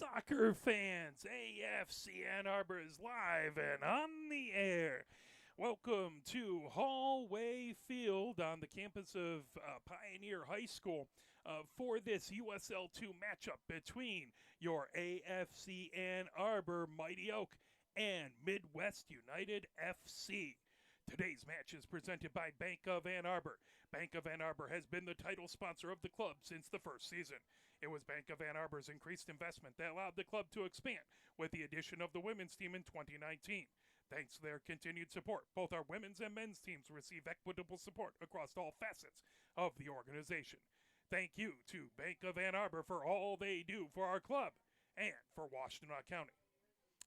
Soccer fans, AFC Ann Arbor is live and on the air. Welcome to Hallway Field on the campus of Pioneer High School for this USL2 matchup between your AFC Ann Arbor Mighty Oak and Midwest United FC. Today's match is presented by Bank of Ann Arbor. Bank of Ann Arbor has been the title sponsor of the club since the first season. It was Bank of Ann Arbor's increased investment that allowed the club to expand with the addition of the women's team in 2019. Thanks to their continued support, both our women's and men's teams receive equitable support across all facets of the organization. Thank you to Bank of Ann Arbor for all they do for our club and for Washtenaw County.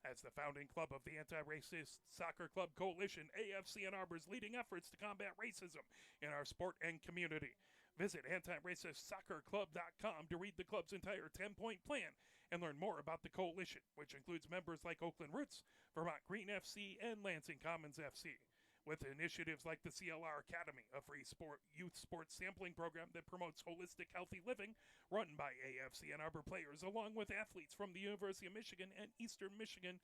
As the founding club of the Anti-Racist Soccer Club Coalition, AFC Ann Arbor's leading efforts to combat racism in our sport and community. Visit antiracistSoccerClub.com to read the club's entire 10-point plan and learn more about the coalition, which includes members like Oakland Roots, Vermont Green FC, and Lansing Commons FC. With initiatives like the CLR Academy, a free youth sports sampling program that promotes holistic, healthy living, run by AFC Ann Arbor players, along with athletes from the University of Michigan and Eastern Michigan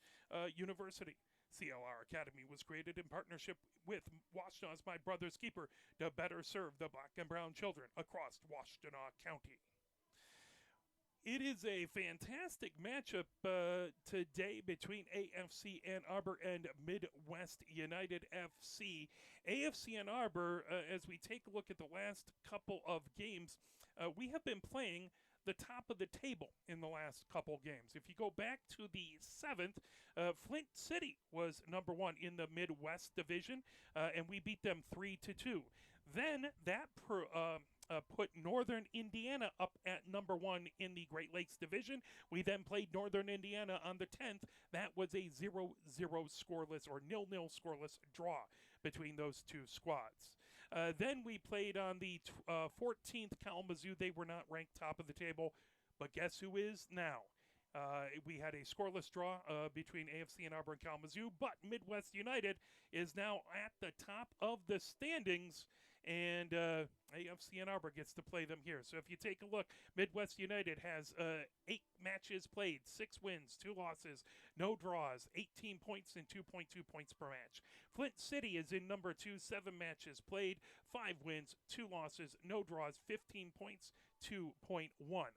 University. CLR Academy was created in partnership with Washtenaws My Brother's Keeper to better serve the black and brown children across Washtenaw County. It is a fantastic matchup today between AFC Ann Arbor and Midwest United FC. AFC Ann Arbor, as we take a look at the last couple of games, we have been playing the top of the table in the last couple games. If you go back to the 7th, Flint City was number 1 in the Midwest Division, and we beat them 3-2. Then that put Northern Indiana up at number 1 in the Great Lakes Division. We then played Northern Indiana on the 10th. That was a 0-0 scoreless or 0-0 scoreless draw between those two squads. Then we played on the 14th Kalamazoo. They were not ranked top of the table, but guess who is now? We had a scoreless draw between AFC Ann Arbor and Kalamazoo, but Midwest United is now at the top of the standings, and AFC Ann Arbor gets to play them here. So if you take a look, Midwest United has 8 matches played, 6 wins, 2 losses, no draws, 18 points and 2.2 points per match. Flint City is in number 2, 7 matches played, 5 wins, 2 losses, no draws, 15 points, 2.1.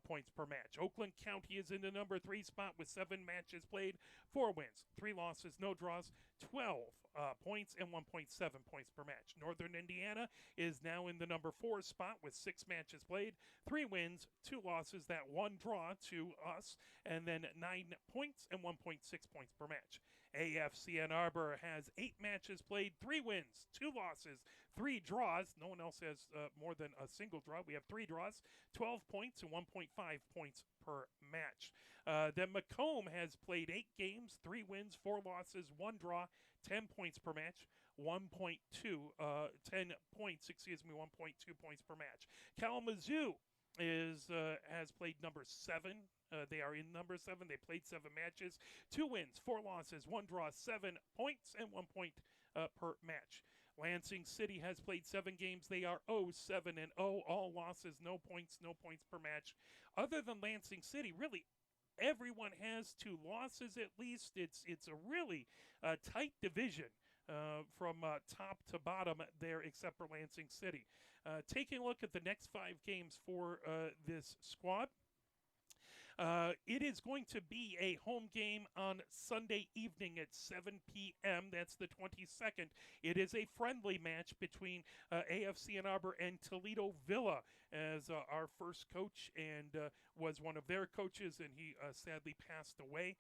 Points per match. Oakland County is in the number 3 spot with 7 matches played, 4 wins, 3 losses, no draws, 12 points and 1.7 points per match. Northern Indiana is now in the number 4 spot with 6 matches played, 3 wins, 2 losses, that 1 draw to us, and then 9 points and 1.6 points per match. AFC Ann Arbor has 8 matches played, 3 wins, 2 losses, 3 draws. No one else has more than a single draw. We have 3 draws, 12 points and 1.5 points per match. Then Macomb has played 8 games, 3 wins, 4 losses, 1 draw, 10 points per match, 10 points, 1.2 points per match. Kalamazoo has played number 7. They are in number 7. They played 7 matches, 2 wins, 4 losses, 1 draw, 7 points, and 1 point per match. Lansing City has played 7 games. They are 0-7-0, all losses, no points per match. Other than Lansing City, really, everyone has 2 losses at least. It's a really tight division. From top to bottom there, except for Lansing City. Taking a look at the next 5 games for this squad. It is going to be a home game on Sunday evening at 7 p.m. That's the 22nd. It is a friendly match between AFC Ann Arbor and Toledo Villa, as our first coach and was one of their coaches, and he sadly passed away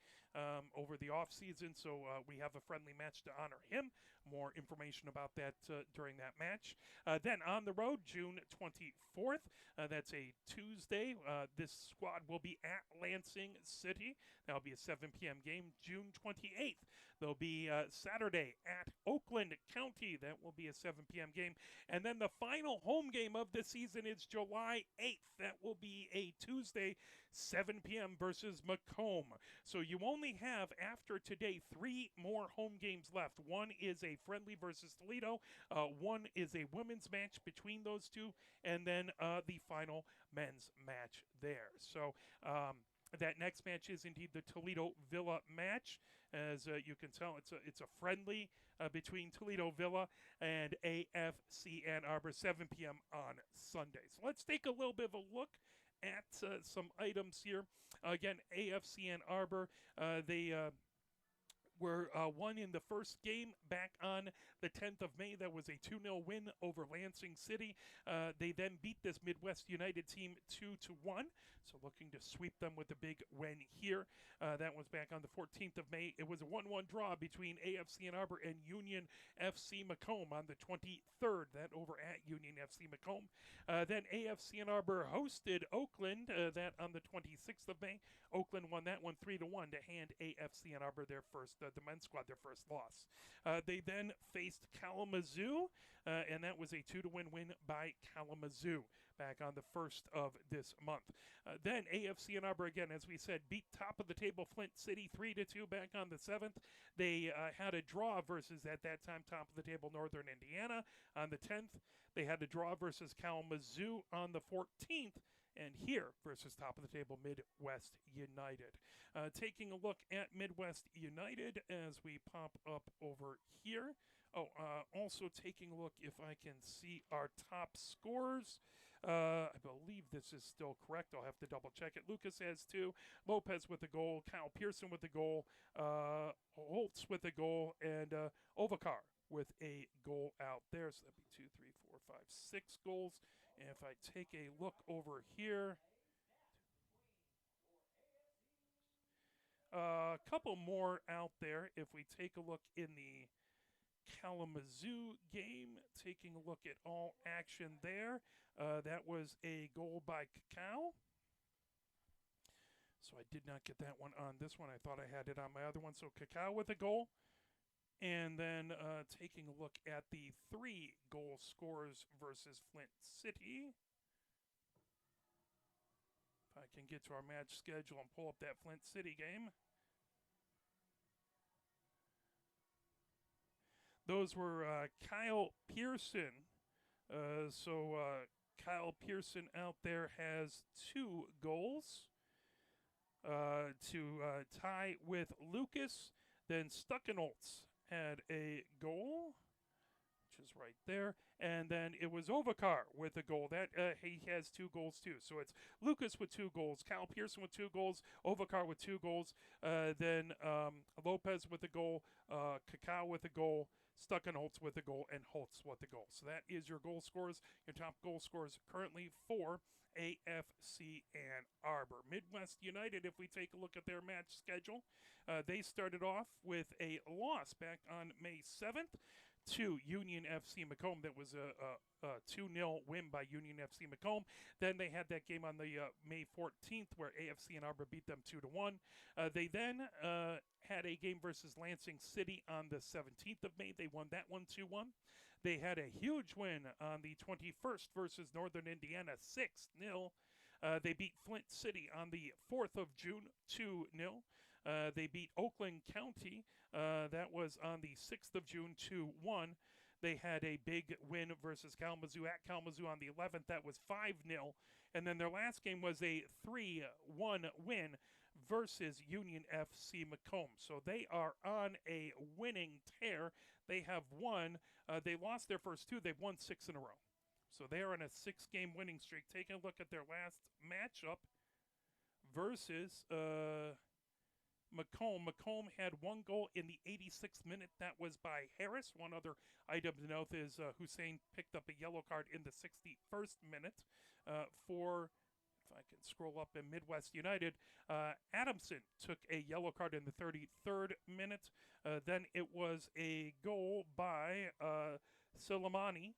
over the offseason, so we have a friendly match to honor him. More information about that during that match. Then on the road, June 24th, that's a Tuesday. This squad will be at Lansing City. That'll be a 7 p.m. game. June 28th, there'll be Saturday at Oakland County. That will be a 7 p.m. game. And then the final home game of the season is July 8th. That will be a Tuesday, 7 p.m. versus Macomb. So you only have, after today, 3 more home games left. One is a friendly versus Toledo. One is a women's match between those two. And then the final men's match there. So That next match is indeed the Toledo Villa match. As you can tell, it's a friendly between Toledo Villa and AFC Ann Arbor, 7 p.m. on Sunday. So let's take a little bit of a look at some items here. Again, AFC Ann Arbor, they were won in the first game back on the 10th of May. That was a 2-0 win over Lansing City. They then beat this Midwest United team 2-1. So looking to sweep them with a big win here. That was back on the 14th of May. It was a 1-1 draw between AFC Ann Arbor and Union FC Macomb on the 23rd. That over at Union FC Macomb. Then AFC Ann Arbor hosted Oakland. That on the 26th of May. Oakland won that one 3-1 to hand AFC Ann Arbor their first, the men's squad, their first loss. They then faced Kalamazoo, and that was a 2-1 win by Kalamazoo back on the 1st of this month. Then AFC Ann Arbor, again, as we said, beat top of the table Flint City 3-2 back on the 7th. They had a draw versus, at that time, top of the table Northern Indiana on the 10th. They had a draw versus Kalamazoo on the 14th. And here versus top of the table Midwest United. Taking a look at Midwest United as we pop up over here. Also taking a look if I can see our top scorers. I believe this is still correct. I'll have to double check it. Lucas has 2. Lopez with a goal. Kyle Pearson with a goal. Holtz with a goal. And Ovakar with a goal out there. So that'd be 2, 3, 4, 5, 6 goals. And if I take a look over here, a couple more out there. If we take a look in the Kalamazoo game, taking a look at all action there, that was a goal by Cacao. So I did not get that one on this one. I thought I had it on my other one. So Cacao with a goal. And then taking a look at the 3 goal scorers versus Flint City. If I can get to our match schedule and pull up that Flint City game. Those were Kyle Pearson. Kyle Pearson out there has 2 goals to tie with Lucas. Then Stuckenholtz had a goal, which is right there. And then it was Ovakar with a goal. That he has 2 goals too. So it's Lucas with 2 goals, Kyle Pearson with 2 goals, Ovakar with 2 goals, then Lopez with a goal, Cacao with a goal, Stuckenholtz with a goal, and Holtz with a goal. So that is your goal scorers, your top goal scorers currently for AFC Ann Arbor. Midwest United, if we take a look at their match schedule, they started off with a loss back on May 7th to Union FC Macomb. That was a 2-0 win by Union FC Macomb. Then they had that game on the May 14th where AFC Ann Arbor beat them 2-1. They then had a game versus Lansing City on the 17th of May. They won that one 2-1. They had a huge win on the 21st versus Northern Indiana 6-0. They beat Flint City on the 4th of June 2-0. They beat Oakland County. That was on the 6th of June 2-1. They had a big win versus Kalamazoo at Kalamazoo on the 11th. That was 5-0. And then their last game was a 3-1 win versus Union FC Macomb. So they are on a winning tear. They have won. They lost their first 2. They've won 6 in a row. So they are on a 6-game winning streak. Taking a look at their last matchup versus Macomb. Macomb had 1 goal in the 86th minute. That was by Harris. One other item to note is Hussein picked up a yellow card in the 61st minute for, if I can scroll up in Midwest United, Adamson took a yellow card in the 33rd minute. Then it was a goal by Soleimani.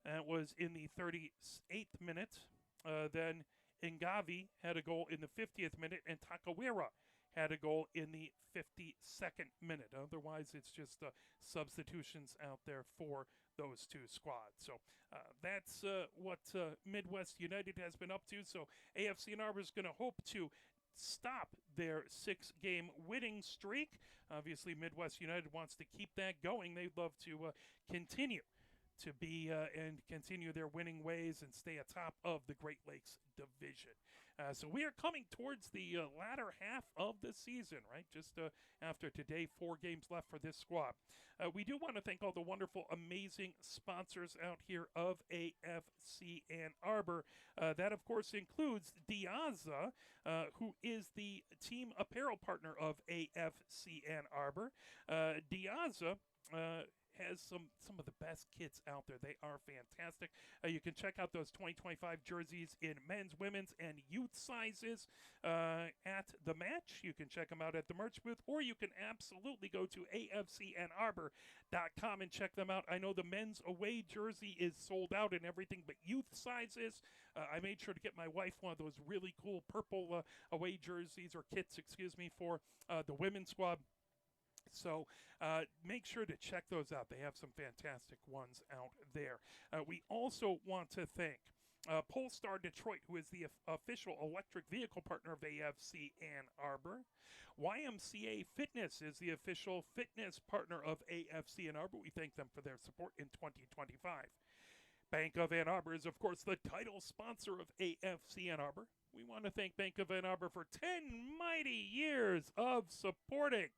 That was in the 38th minute. Then Ngavi had a goal in the 50th minute, and Takawira had a goal in the 52nd minute. Otherwise, it's just substitutions out there for those 2 squads. So that's what Midwest United has been up to. So AFC Ann Arbor is going to hope to stop their 6-game winning streak. Obviously, Midwest United wants to keep that going. They'd love to continue to be and continue their winning ways and stay atop of the Great Lakes Division. So we are coming towards the latter half of the season, right? Just after today, 4 games left for this squad. We do want to thank all the wonderful, amazing sponsors out here of AFC Ann Arbor. That, of course, includes Diaza, who is the team apparel partner of AFC Ann Arbor. Diaza has some of the best kits out there. They are fantastic. You can check out those 2025 jerseys in men's, women's, and youth sizes at the match. You can check them out at the merch booth, or you can absolutely go to afcannarbor.com and check them out. I know the men's away jersey is sold out and everything, but youth sizes, I made sure to get my wife one of those really cool purple away jerseys, or kits, excuse me, for the women's squad. So make sure to check those out. They have some fantastic ones out there. We also want to thank Polestar Detroit, who is the official electric vehicle partner of AFC Ann Arbor. YMCA Fitness is the official fitness partner of AFC Ann Arbor. We thank them for their support in 2025. Bank of Ann Arbor is, of course, the title sponsor of AFC Ann Arbor. We want to thank Bank of Ann Arbor for 10 mighty years of supporting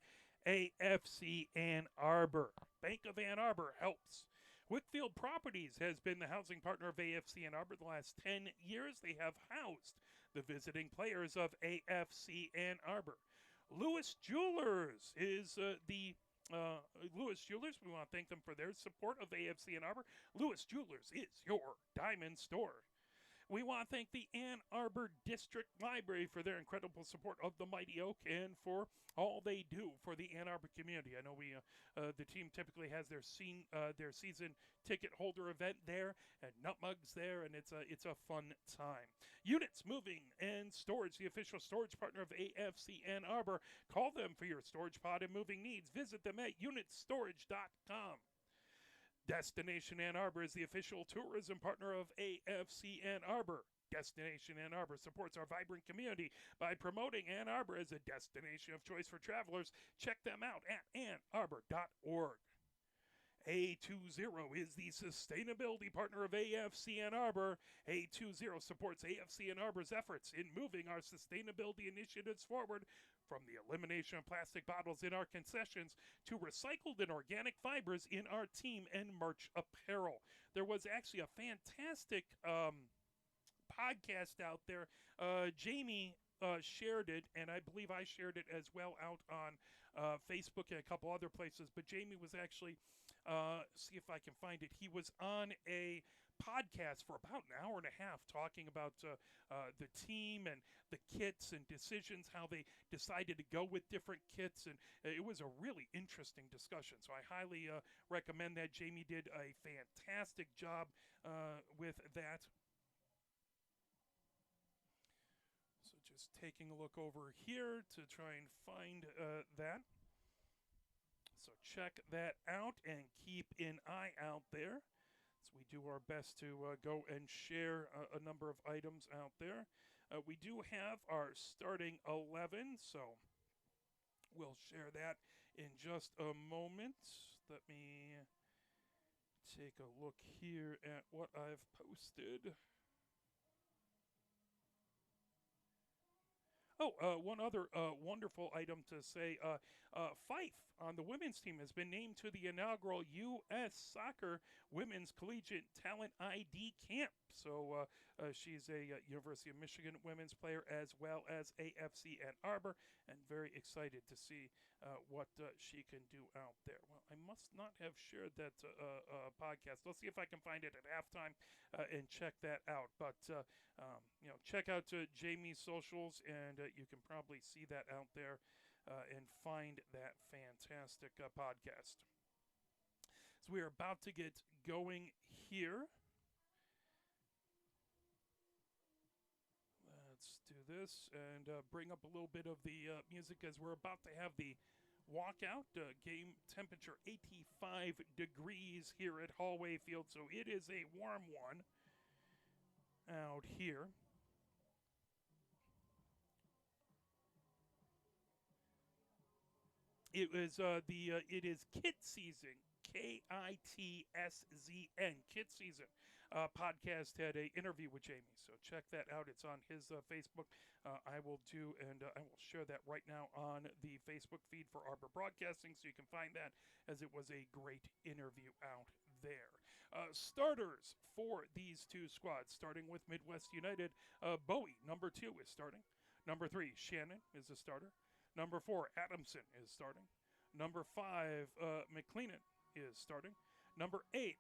AFC Ann Arbor. Bank of Ann Arbor helps. Wickfield Properties has been the housing partner of AFC Ann Arbor the last 10 years. They have housed the visiting players of AFC Ann Arbor. Lewis Jewelers is Lewis Jewelers. We want to thank them for their support of AFC Ann Arbor. Lewis Jewelers is your diamond store. We want to thank the Ann Arbor District Library for their incredible support of the Mighty Oak and for all they do for the Ann Arbor community. I know the team typically has their season ticket holder event there, and Nutmugs there, and it's a fun time. Units Moving and Storage, the official storage partner of AFC Ann Arbor. Call them for your storage pod and moving needs. Visit them at unitstorage.com. Destination Ann Arbor is the official tourism partner of AFC Ann Arbor. Destination Ann Arbor supports our vibrant community by promoting Ann Arbor as a destination of choice for travelers. Check them out at annarbor.org. A20 is the sustainability partner of AFC Ann Arbor. A20 supports AFC Ann Arbor's efforts in moving our sustainability initiatives forward, from the elimination of plastic bottles in our concessions to recycled and organic fibers in our team and merch apparel. There was actually a fantastic podcast out there. Jamie shared it, and I believe I shared it as well out on Facebook and a couple other places. But Jamie was actually, see if I can find it, he was on a podcast for about an hour and a half talking about the team and the kits and decisions, how they decided to go with different kits, and it was a really interesting discussion. So I highly recommend that. Jamie did a fantastic job with that. So just taking a look over here to try and find that. So check that out and keep an eye out there. So we do our best to go and share a number of items out there. We do have our starting 11, so we'll share that in just a moment. Let me take a look here at what I've posted. Oh, one other wonderful item to say. Fife on the women's team has been named to the inaugural U.S. Soccer Women's Collegiate Talent ID Camp. So she's a University of Michigan women's player as well as AFC Ann Arbor, and very excited to see what she can do out there. Well, I must not have shared that podcast. I'll see if I can find it at halftime and check that out. But check out Jamie's socials, and you can probably see that out there and find that fantastic podcast. So we are about to get going here. Let's do this and bring up a little bit of the music as we're about to have the walkout. Game temperature 85 degrees here at Hallway Field, so it is a warm one out here. It is kit season, KITSZN, kit season. podcast had an interview with Jamie. So check that out. It's on his Facebook. I will share that right now on the Facebook feed for Arbor Broadcasting, so you can find that, as it was a great interview out there. Starters for these two squads, starting with Midwest United. Bowie, number 2, is starting. Number 3, Shannon is a starter. Number 4, Adamson is starting. Number 5, McLennan is starting. Number 8,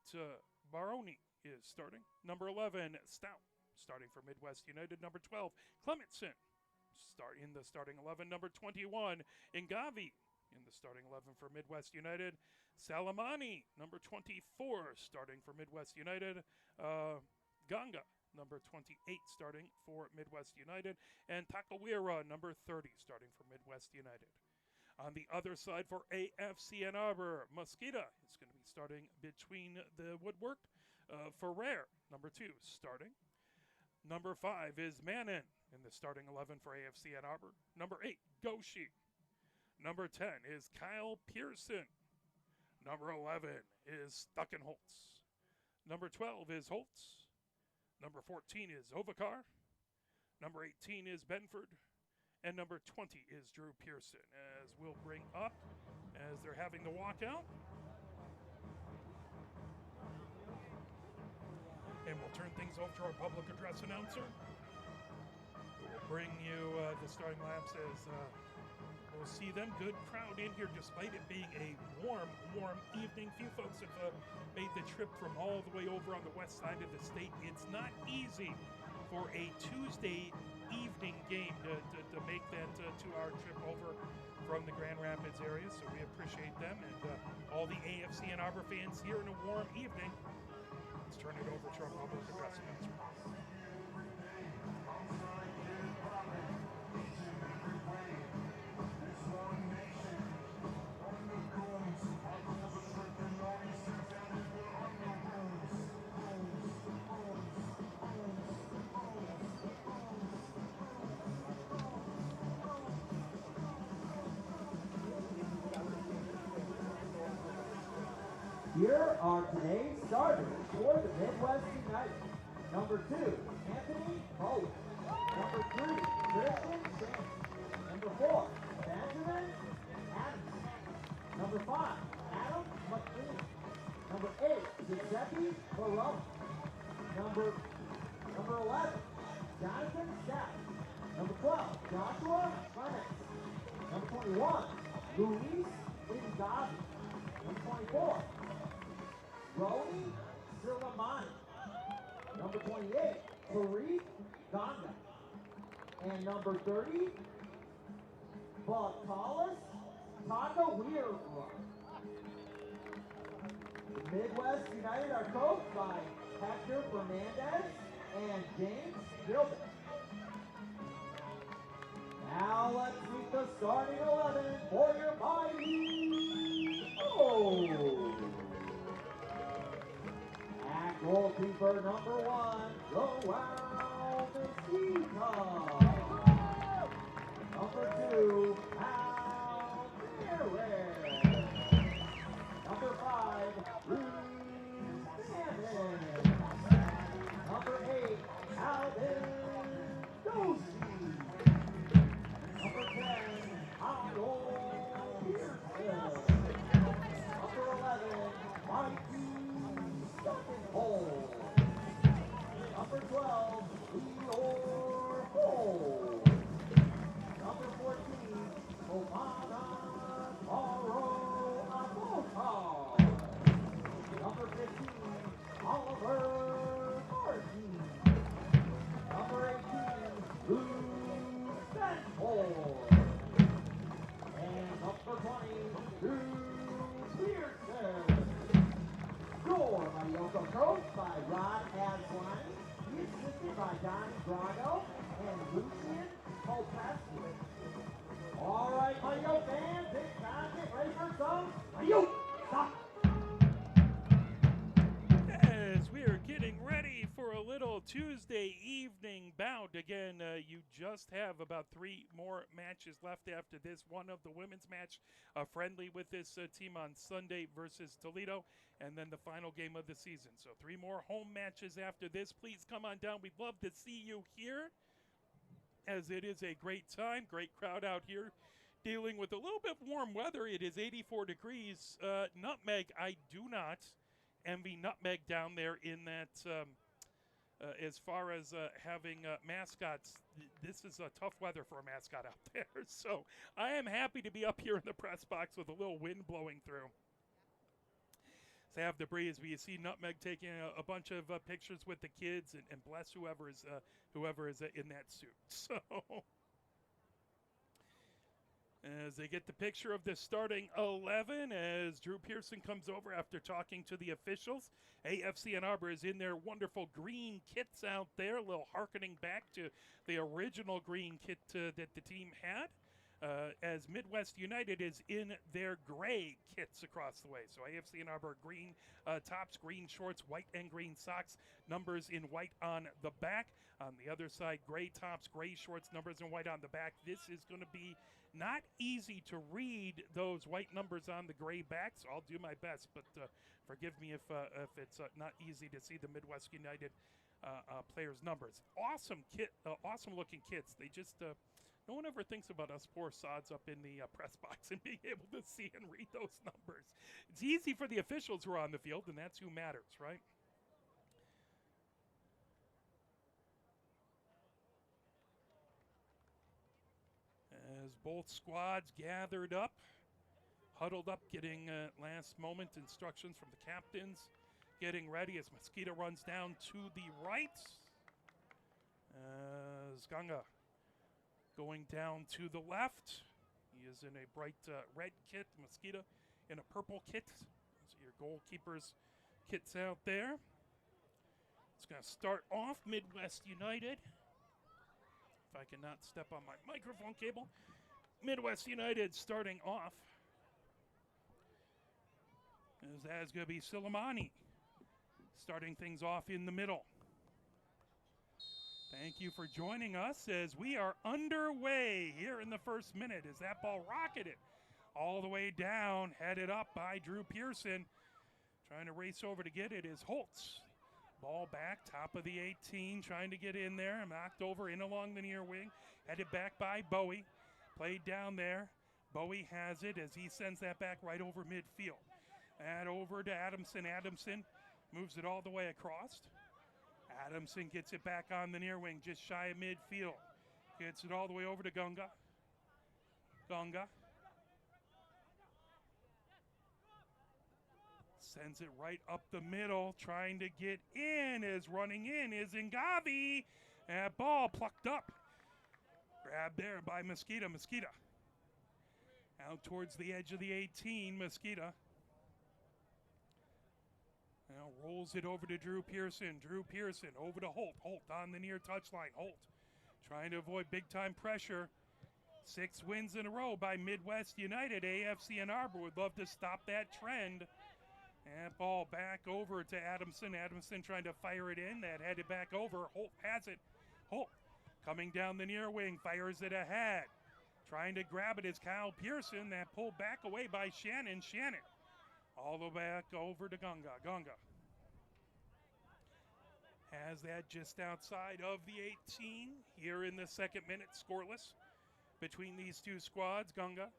Baroni is starting. Number 11, Stout, starting for Midwest United. Number 12, Clementson, in the starting 11. Number 21, Ngavi in the starting 11 for Midwest United. Salamani, number 24, starting for Midwest United. Ganga, number 28, starting for Midwest United. And Takawira, number 30, starting for Midwest United. On the other side for AFC Ann Arbor, Mosqueda is going to be starting between the woodwork. Ferrer, number 2, starting. Number 5 is Mannon in the starting 11 for AFC Ann Arbor. Number 8, Goshi. Number 10 is Kyle Pearson. Number 11 is Stuckenholtz. Number 12 is Holtz. Number 14 is Ovikar. Number 18 is Benford. And number 20 is Drew Pearson, as we'll bring up as they're having the walkout. And we'll turn things over to our public address announcer, who will bring you the starting laps as we'll see them. Good crowd in here, despite it being a warm evening. Few folks have made the trip from all the way over on the west side of the state. It's not easy for a Tuesday evening game to make that 2-hour trip over from the Grand Rapids area, so we appreciate them and all the AFC and Arbor fans here in a warm evening. Let's turn it over to our public address announcer. Here are today's starters for the Midwest United. Number 2, Anthony Bowie. Number 3, Christian Shannon. Number 4, Benjamin Adams. Number 5, Adam McLean. Number 8, Giuseppe Barone. Number 11, Jonathan Stout. Number 12, Joshua Clements. Number 21, Luis Ingavi. Number 24, Roni Silamani. Number 28, Tariq Ganga. And number 30, Batalis Tagawira. The Midwest United are coached by Hector Fernandez and James Gilbert. Now let's meet the starting 11 for your mighty oh! At goalkeeper number 1, Joao Mesquita. Number 2, Al Perez. Number 5, Bruce Hammond. Number 8, Alvin Doshi. Number 10, Otto Pearson. Number 11, Mikey Stuckenholtz. Number 12, Leor Cole. Number 14, Omana Maro Abotar. Number 15, Oliver Martin. Number 18, Lou Benford. And number 20, Drew Pearson. Your Mariota coached by Rod Asline. He assisted by Donnie Drago and Lucian Popescu. All right, Mario fans, it's time to get ready for some Mario Stop. As we are getting ready for a little Tuesday evening bout, again, you just have about 3 more matches left after this. One of the women's match, friendly with this team on Sunday versus Toledo, and then the final game of the season. So 3 more home matches after this. Please come on down. We'd love to see you here, as it is a great time, great crowd out here. Dealing with a little bit warm weather. It is 84 degrees. Nutmeg, I do not envy Nutmeg down there in that, as far as having mascots, this is a tough weather for a mascot out there. So I am happy to be up here in the press box with a little wind blowing through. So have the breeze, but you see Nutmeg taking a bunch of pictures with the kids, and bless whoever is in that suit. So as they get the picture of the starting 11, as Drew Pearson comes over after talking to the officials. AFC Ann Arbor is in their wonderful green kits out there, a little hearkening back to the original green kit that the team had. As Midwest United is in their gray kits across the way. So AFC Ann Arbor green tops, green shorts, white and green socks, numbers in white on the back. On the other side, gray tops, gray shorts, numbers in white on the back. This is going to be not easy to read those white numbers on the gray back, so I'll do my best. But forgive me if it's not easy to see the Midwest United players' numbers. Awesome kit, awesome looking kits. They just no one ever thinks about us poor sods up in the press box and being able to see and read those numbers. It's easy for the officials who are on the field, and that's who matters, right? As both squads gathered up, huddled up, getting last moment instructions from the captains, getting ready as Mosquito runs down to the right. As Ganga going down to the left. He is in a bright red kit, Mosquito in a purple kit. So your goalkeeper's kits out there. It's going to start off Midwest United. If I cannot step on my microphone cable. Midwest United starting off. As that's going to be Silamani starting things off in the middle. Thank you for joining us as we are underway here in the first minute as that ball rocketed all the way down, headed up by Drew Pearson. Trying to race over to get it is Holtz. Ball back, top of the 18, trying to get in there. Knocked over in along the near wing. Headed back by Bowie. Played down there. Bowie has it as he sends that back right over midfield. And over to Adamson. Adamson moves it all the way across. Adamson gets it back on the near wing, just shy of midfield. Gets it all the way over to Gunga. Gunga. Sends it right up the middle, trying to get in. As running in is Ngavi. That ball plucked up. Grabbed there by Mosquito. Mosquito. Out towards the edge of the 18, Mosquito. Now rolls it over to Drew Pearson. Drew Pearson over to Holt. Holt on the near touchline. Holt trying to avoid big-time pressure. 6 wins in a row by Midwest United. AFC Ann Arbor would love to stop that trend. And ball back over to Adamson. Adamson trying to fire it in. That headed back over. Holt has it. Holt coming down the near wing. Fires it ahead. Trying to grab it is Kyle Pearson. That pulled back away by Shannon. Shannon all the way back over to Gunga. Gunga has that just outside of the 18 here in the second minute, scoreless between these two squads. Gunga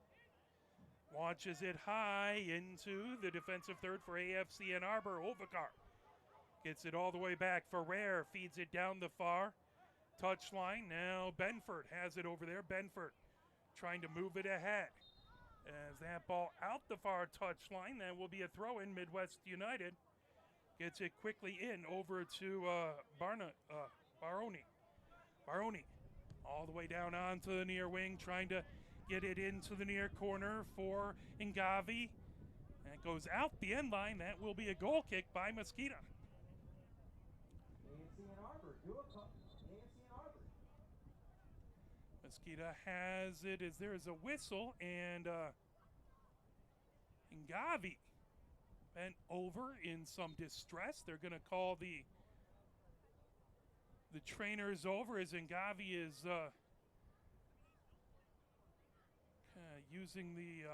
launches it high into the defensive third for AFC Ann Arbor. Ovakar gets it all the way back. Ferrer feeds it down the far touchline. Now Benford has it over there. Benford trying to move it ahead. As that ball out the far touchline, that will be a throw in. Midwest United gets it quickly in over to Baroni. Baroni all the way down onto the near wing, trying to get it into the near corner for Ngavi. That goes out the end line. That will be a goal kick by Mosquito. AFC Ann Arbor, do it. AFC Ann Arbor. Mosquito has it as there is a whistle, and Ngavi bent over in some distress. They're going to call the trainers over as Ngavi is using the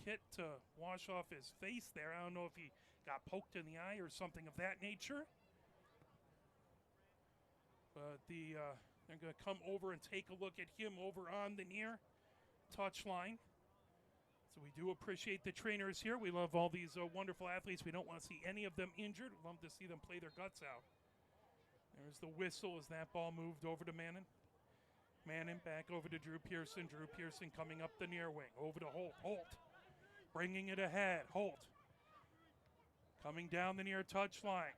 kit to wash off his face there. I don't know if he got poked in the eye or something of that nature. But they're going to come over and take a look at him over on the near touchline. So we do appreciate the trainers here. We love all these wonderful athletes. We don't want to see any of them injured. We love to see them play their guts out. There's the whistle as that ball moved over to Mannon. Mannon back over to Drew Pearson. Drew Pearson coming up the near wing. Over to Holt. Holt bringing it ahead. Holt coming down the near touchline.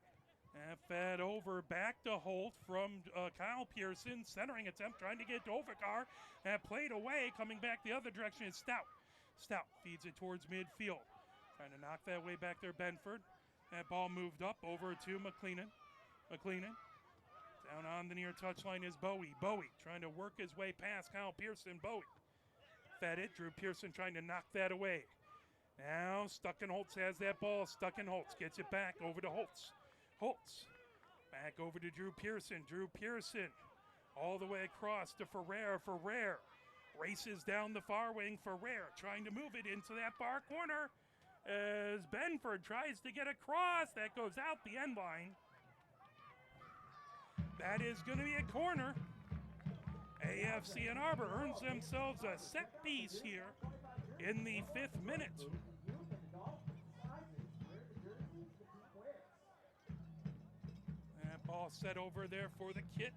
And fed over back to Holt from Kyle Pearson. Centering attempt trying to get to Overcar. And played away. Coming back the other direction is Stout. Stout feeds it towards midfield. Trying to knock that way back there, Benford. That ball moved up over to McLeenan. McLeenan. Down on the near touchline is Bowie. Bowie trying to work his way past Kyle Pearson. Bowie fed it. Drew Pearson trying to knock that away. Now Stuckenholtz has that ball. Stuckenholtz gets it back over to Holtz. Holtz back over to Drew Pearson. Drew Pearson all the way across to Ferrer. Ferrer races down the far wing. Ferrer trying to move it into that far corner as Benford tries to get across. That goes out the end line. That is going to be a corner. AFC and Arbor earns themselves a set piece here in the 5th minute. That ball set over there for the kit.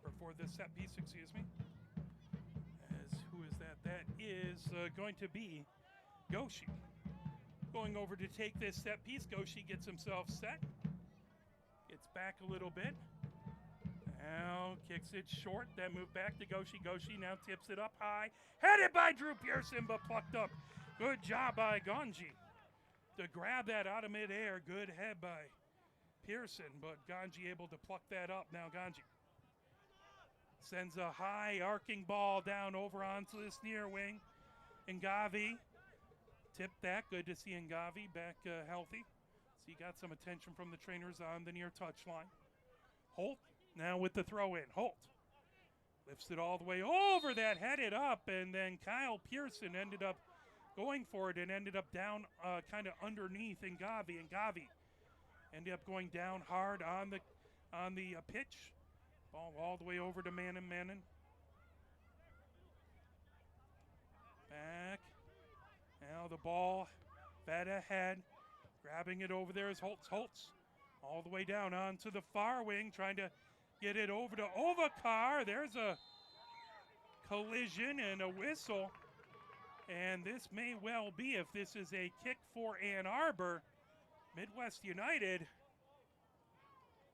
Or for the set piece, excuse me. As who is that? That is going to be Goshi. Going over to take this set piece. Goshi gets himself set. Gets back a little bit. Now kicks it short. Then move back to Goshi. Goshi now tips it up high. Headed by Drew Pearson, but plucked up. Good job by Ganji to grab that out of midair. Good head by Pearson, but Ganji able to pluck that up. Now Ganji sends a high arcing ball down over onto this near wing. Ngavi tipped that. Good to see Ngavi back healthy. So he got some attention from the trainers on the near touchline. Holt now with the throw in. Holt lifts it all the way over that, headed up, and then Kyle Pearson ended up going for it and ended up down kind of underneath Ngavi. Ngavi ended up going down hard on the pitch. Ball all the way over to Mannon. Mannon back. Now the ball fed ahead. Grabbing it over there is Holtz. Holtz all the way down onto the far wing, trying to get it over to Overcar. There's a collision and a whistle. And this may well be, if this is a kick for Ann Arbor, Midwest United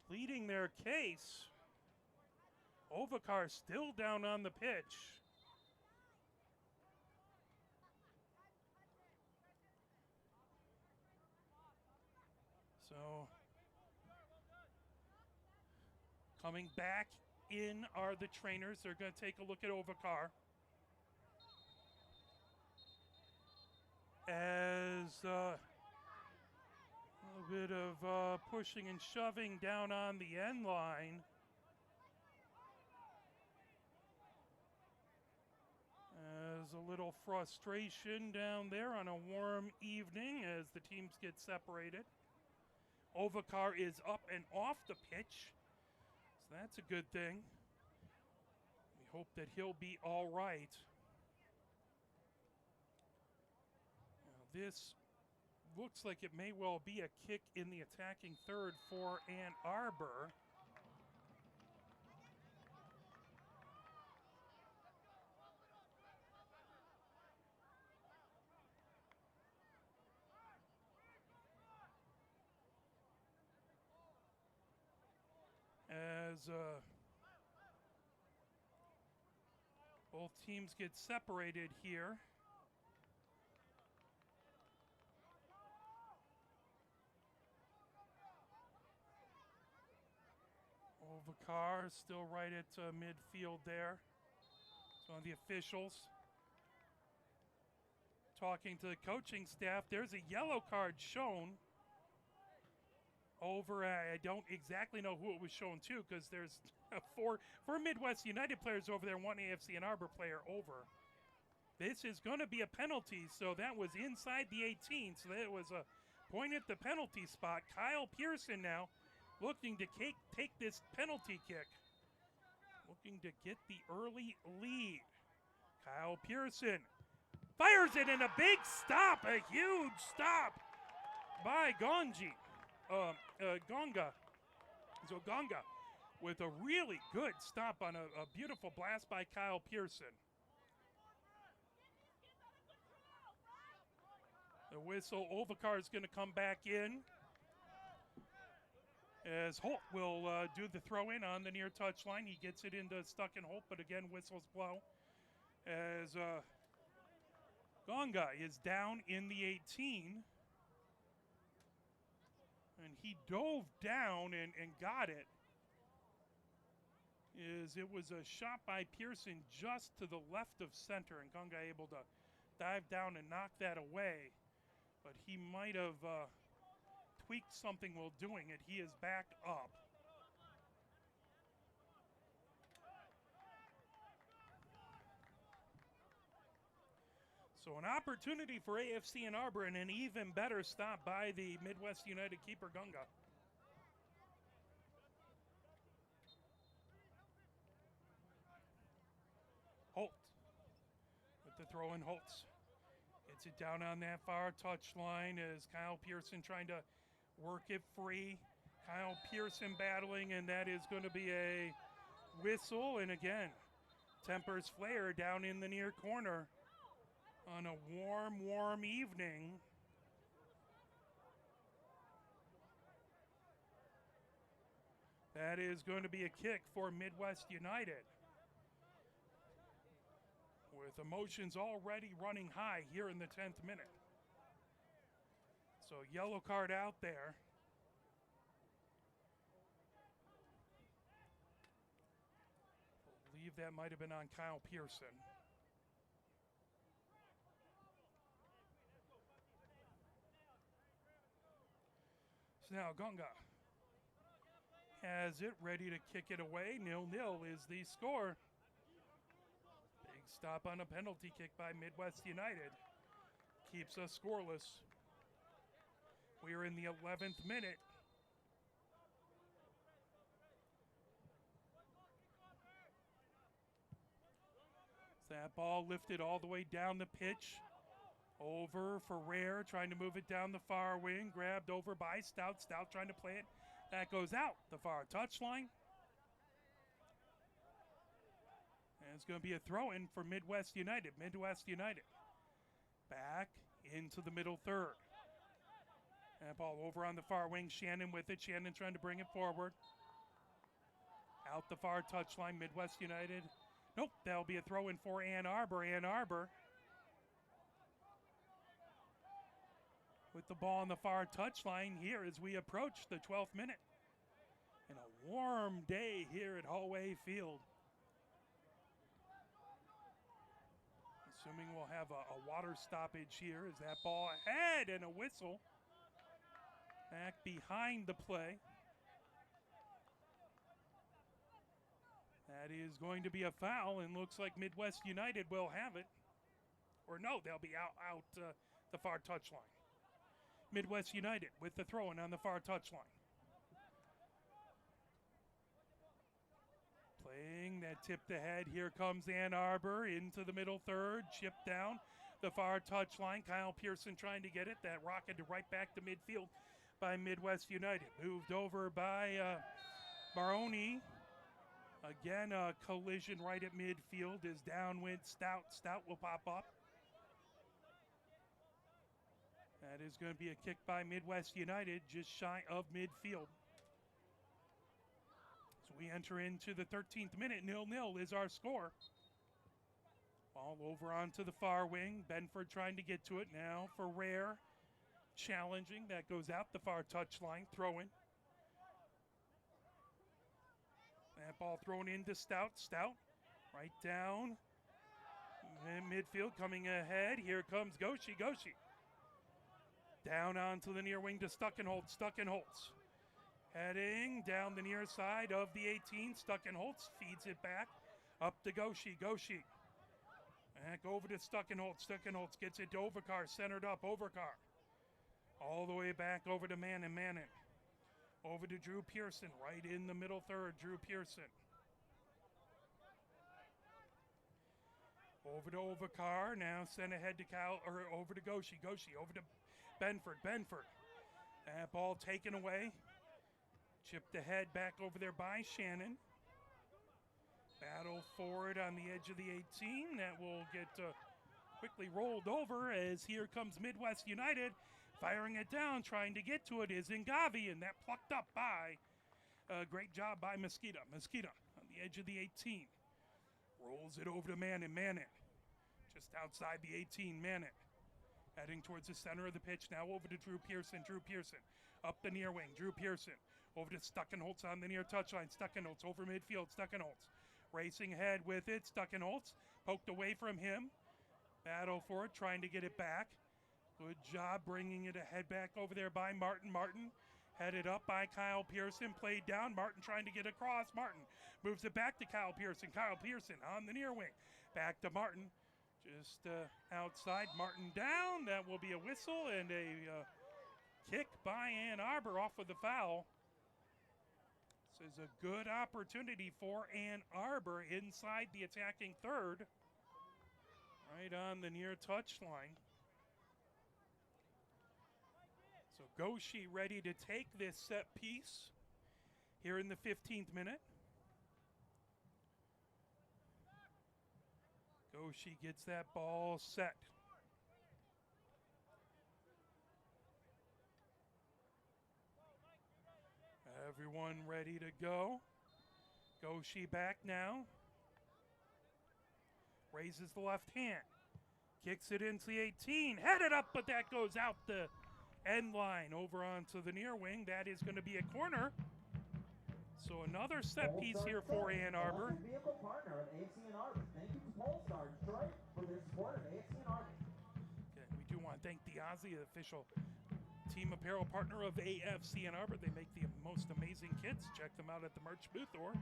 pleading their case. Overcar still down on the pitch. So, coming back in are the trainers. They're going to take a look at Overcar. As a little bit of pushing and shoving down on the end line. As a little frustration down there on a warm evening as the teams get separated. Overcar is up and off the pitch, so that's a good thing. We hope that he'll be all right. Now this looks like it may well be a kick in the attacking third for Ann Arbor. As both teams get separated here. Overcar still right at midfield there. So on the officials talking to the coaching staff. There's a yellow card shown over. I don't exactly know who it was shown to because there's four Midwest United players over there, one AFC and Arbor player over. This is going to be a penalty, so that was inside the 18, so that was a point at the penalty spot. Kyle Pearson now looking to take this penalty kick, looking to get the early lead. Kyle Pearson fires it in a big stop, a huge stop by Gonga. Gonga with a really good stop on a beautiful blast by Kyle Pearson. The whistle, Ovakar is going to come back in as Holt will do the throw in on the near touchline. He gets it into Stuck and Holt, but again, whistles blow as Gonga is down in the 18. And he dove down and got it. It was a shot by Pearson just to the left of center, and Gonga able to dive down and knock that away. But he might have tweaked something while doing it. He is back up. So an opportunity for AFC and Arbor and an even better stop by the Midwest United keeper, Gonga. Holt with the throw in. Holtz gets it down on that far touchline as Kyle Pearson trying to work it free. Kyle Pearson battling, and that is going to be a whistle. And again, tempers flare down in the near corner on a warm evening. That is going to be a kick for Midwest United, with emotions already running high here in the 10th minute. So yellow card out there. I believe that might have been on Kyle Pearson. So now Gonga has it ready to kick it away. 0-0 is the score. Big stop on a penalty kick by Midwest United. Keeps us scoreless. We are in the 11th minute. That ball lifted all the way down the pitch. Over for Rare, trying to move it down the far wing. Grabbed over by Stout. Stout trying to play it. That goes out the far touchline. And it's going to be a throw-in for Midwest United. Midwest United back into the middle third. That ball over on the far wing. Shannon with it. Shannon trying to bring it forward. Out the far touchline. Midwest United. Nope, that'll be a throw-in for Ann Arbor. Ann Arbor with the ball on the far touchline here as we approach the 12th minute. And a warm day here at Hallway Field. Assuming we'll have a water stoppage here as that ball ahead and a whistle. Back behind the play. That is going to be a foul, and looks like Midwest United will have it. Or no, they'll be out the far touchline. Midwest United with the throw-in on the far touchline. Playing that tipped ahead. Here comes Ann Arbor into the middle third. Chip down the far touchline. Kyle Pearson trying to get it. That rocketed right back to midfield by Midwest United. Moved over by Baroni. Again, a collision right at midfield is downwind Stout. Stout will pop up. That is going to be a kick by Midwest United, just shy of midfield. So we enter into the 13th minute. 0-0 is our score. Ball over onto the far wing. Benford trying to get to it now for Rare. Challenging. That goes out the far touchline. Throw-in. That ball thrown into Stout. Stout right down in midfield, coming ahead. Here comes Goshi. Down onto the near wing to Stuckenholtz. Stuckenholtz Heading down the near side of the 18. Stuckenholtz feeds it back. Up to Goshi. Goshi. Back over to Stuckenholtz. Stuckenholtz gets it to Overcar. Centered up. Overcar. All the way back over to Mannon. Mannon. Over to Drew Pearson. Right in the middle third. Drew Pearson. Over to Overcar. Now sent ahead to over to Goshi. Goshi. Over to Benford. Benford. That ball taken away. Chipped ahead back over there by Shannon. Battle forward on the edge of the 18. That will get quickly rolled over as here comes Midwest United. Firing it down, trying to get to it is Ngavi, and that plucked up by great job by Mosquito. Mosquito on the edge of the 18. Rolls it over to Mannon. Mannon just outside the 18. Mannon heading towards the center of the pitch. Now over to Drew Pearson. Drew Pearson up the near wing. Drew Pearson over to Stuckenholtz on the near touchline. Stuckenholtz over midfield. Stuckenholtz racing ahead with it. Stuckenholtz poked away from him. Battle for it, trying to get it back. Good job bringing it ahead back over there by Martin. Martin headed up by Kyle Pearson. Played down. Martin trying to get across. Martin moves it back to Kyle Pearson. Kyle Pearson on the near wing. Back to Martin. Just outside. Martin down. That will be a whistle and a kick by Ann Arbor off of the foul. This is a good opportunity for Ann Arbor inside the attacking third. Right on the near touchline. So Goshi ready to take this set piece here in the 15th minute. Goshi gets that ball set. Everyone ready to go. Goshi back now. Raises the left hand. Kicks it into the 18. Headed up, but that goes out the end line over onto the near wing. That is going to be a corner. So another set piece here for Ann Arbor. Vehicle partner of AFC Ann Arbor. Thank you to Polestar Detroit for their support of AFC Ann Arbor. Okay, we do want to thank the Ozzy, the official team apparel partner of AFC Ann Arbor. They make the most amazing kits. Check them out at the merch booth or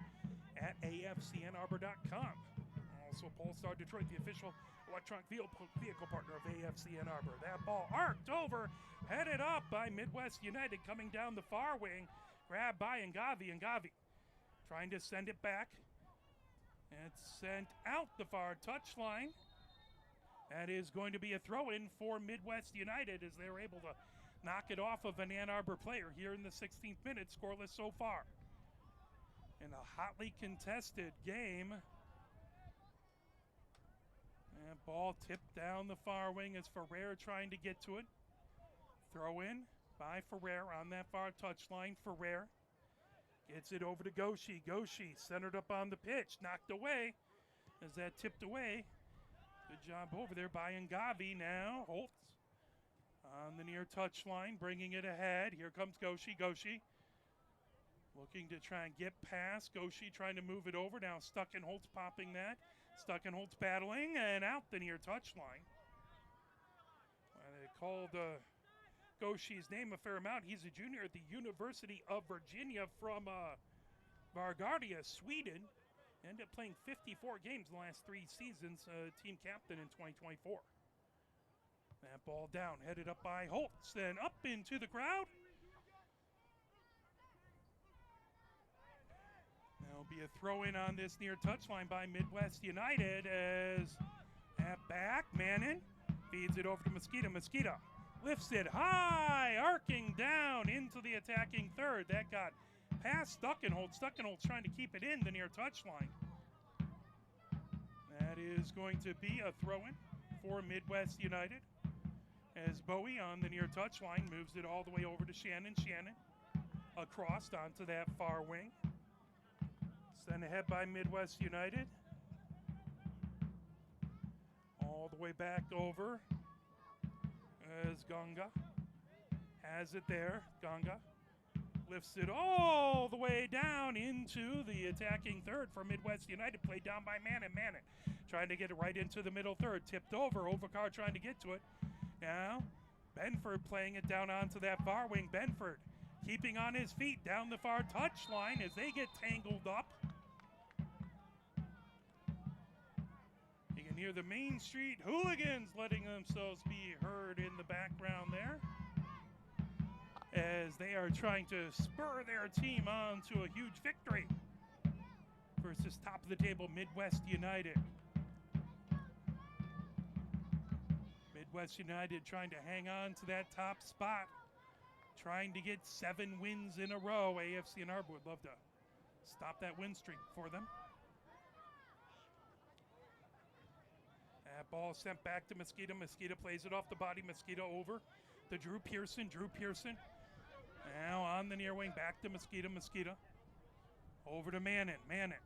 at afcannarbor.com. Also, Polestar Detroit, the official electronic vehicle partner of AFC Ann Arbor. That ball arced over, headed up by Midwest United, coming down the far wing. Grabbed by Ngavi. Ngavi trying to send it back. It's sent out the far touchline. That is going to be a throw-in for Midwest United as they were able to knock it off of an Ann Arbor player here in the 16th minute, scoreless so far. In a hotly contested game. And ball tipped down the far wing as Ferrer trying to get to it. Throw in by Ferrer on that far touchline. Ferrer gets it over to Goshi. Goshi centered up on the pitch. Knocked away as that tipped away. Good job over there by Ngavi. Now Holtz on the near touchline, bringing it ahead. Here comes Goshi. Goshi looking to try and get past. Goshi trying to move it over. Now Stuckenholtz popping that. Stuckenholtz battling and out the near touchline. They called Goshi's name a fair amount. He's a junior at the University of Virginia from Vargardia, Sweden. Ended up playing 54 games in the last 3 seasons. Team captain in 2024. That ball down, headed up by Holtz, then up into the crowd. There'll be a throw-in on this near touchline by Midwest United as at back, Mannon feeds it over to Mosquito. Mosquito lifts it high, arcing down into the attacking third. That got past Stuckenholtz. Stuckenholtz trying to keep it in the near touchline. That is going to be a throw-in for Midwest United as Bowie on the near touchline moves it all the way over to Shannon. Shannon across onto that far wing. Sent ahead by Midwest United. All the way back over as Ganga has it there. Ganga lifts it all the way down into the attacking third for Midwest United. Played down by Mannon. Mannon trying to get it right into the middle third. Tipped over. Overcar trying to get to it. Now Benford playing it down onto that far wing. Benford keeping on his feet down the far touchline as they get tangled up. You can hear the Main Street hooligans letting themselves be heard in the background there, as they are trying to spur their team on to a huge victory versus top of the table Midwest United. Midwest United trying to hang on to that top spot, trying to get 7 wins in a row. AFC and Arbor would love to stop that win streak for them. That ball sent back to Mosquito. Mosquito plays it off the body. Mosquito over to Drew Pearson. Drew Pearson now on the near wing, back to Mosquito. Mosquito over to Mannon. Mannon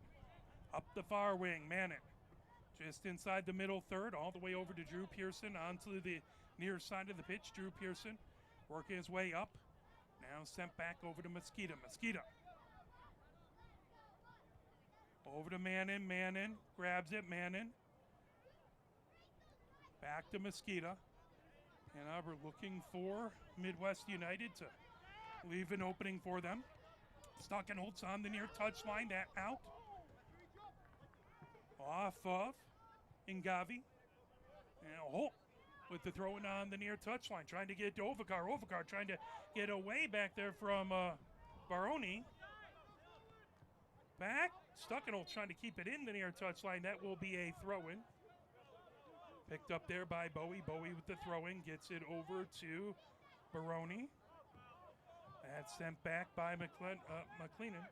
up the far wing. Mannon just inside the middle third, all the way over to Drew Pearson onto the near side of the pitch. Drew Pearson working his way up. Now sent back over to Mosquito. Mosquito over to Mannon. Mannon grabs it. Mannon back to Mosquito. And Arbor looking for Midwest United to leave an opening for them. Stockenholtz on the near touchline. That out. Off of Ingavi. And Holt with the throw-in on the near touchline. Trying to get to Ovikar. Ovikar trying to get away back there from Baroni. Back. Stockenholtz trying to keep it in the near touchline. That will be a throw-in. Picked up there by Bowie. Bowie with the throw-in. Gets it over to Baroni. That's sent back by McLennan.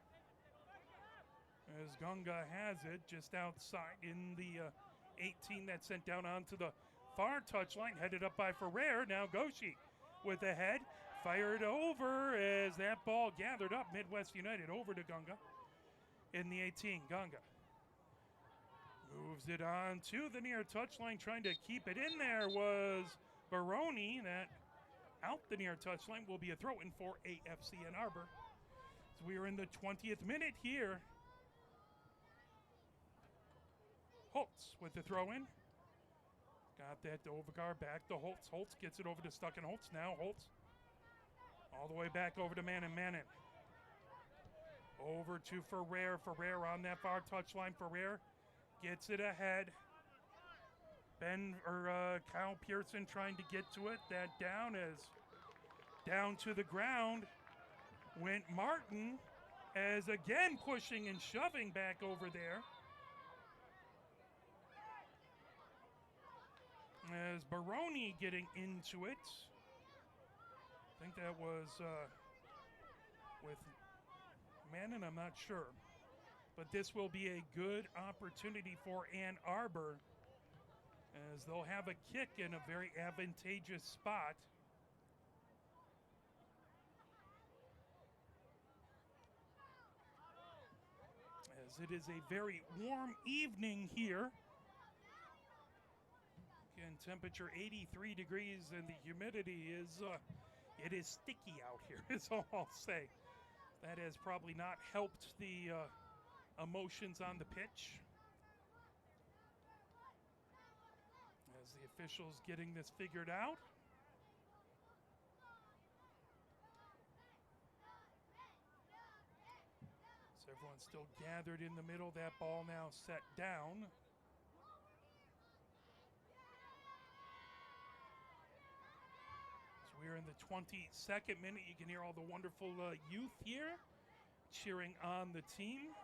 As Gunga has it just outside in the 18. That's sent down onto the far touchline. Headed up by Ferrer. Now Goshi with the head. Fired over as that ball gathered up. Midwest United over to Gunga in the 18. Gunga moves it on to the near touchline. Trying to keep it in there was Baroni. That out the near touchline will be a throw-in for AFC Ann Arbor. So we are in the 20th minute here. Holtz with the throw-in. Got that to Ovikar, back to Holtz. Holtz gets it over to Stockenholtz. Now Holtz all the way back over to Mannon. Mannon over to Ferrer. Ferrer on that far touchline. Ferrer gets it ahead. Kyle Pearson trying to get to it. That down to the ground went Martin, as again pushing and shoving back over there. As Baroni getting into it. I think that was with Mannon, I'm not sure. But this will be a good opportunity for Ann Arbor, as they'll have a kick in a very advantageous spot. As it is a very warm evening here. Again, temperature 83 degrees and the humidity is, it is sticky out here, is all I'll say. That has probably not helped the emotions on the pitch. As the officials getting this figured out. So everyone's still gathered in the middle. That ball now set down. So we're in the 22nd minute. You can hear all the wonderful youth here cheering on the team.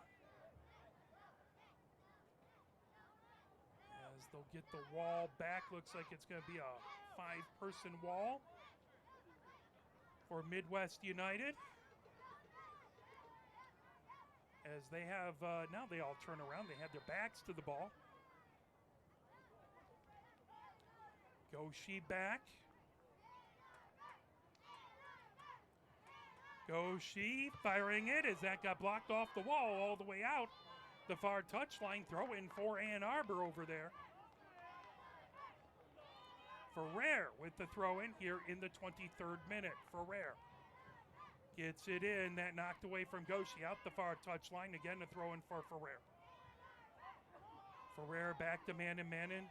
They'll get the wall back. Looks like it's going to be a 5-person wall for Midwest United. As they have, now they all turn around. They have their backs to the ball. Goshi back. Goshi firing it as that got blocked off the wall all the way out. The far touchline throw in for Ann Arbor over there. Ferrer with the throw in here in the 23rd minute. Ferrer gets it in. That knocked away from Goshi out the far touchline. Again, a throw in for Ferrer. Ferrer back to Mannon. Mannon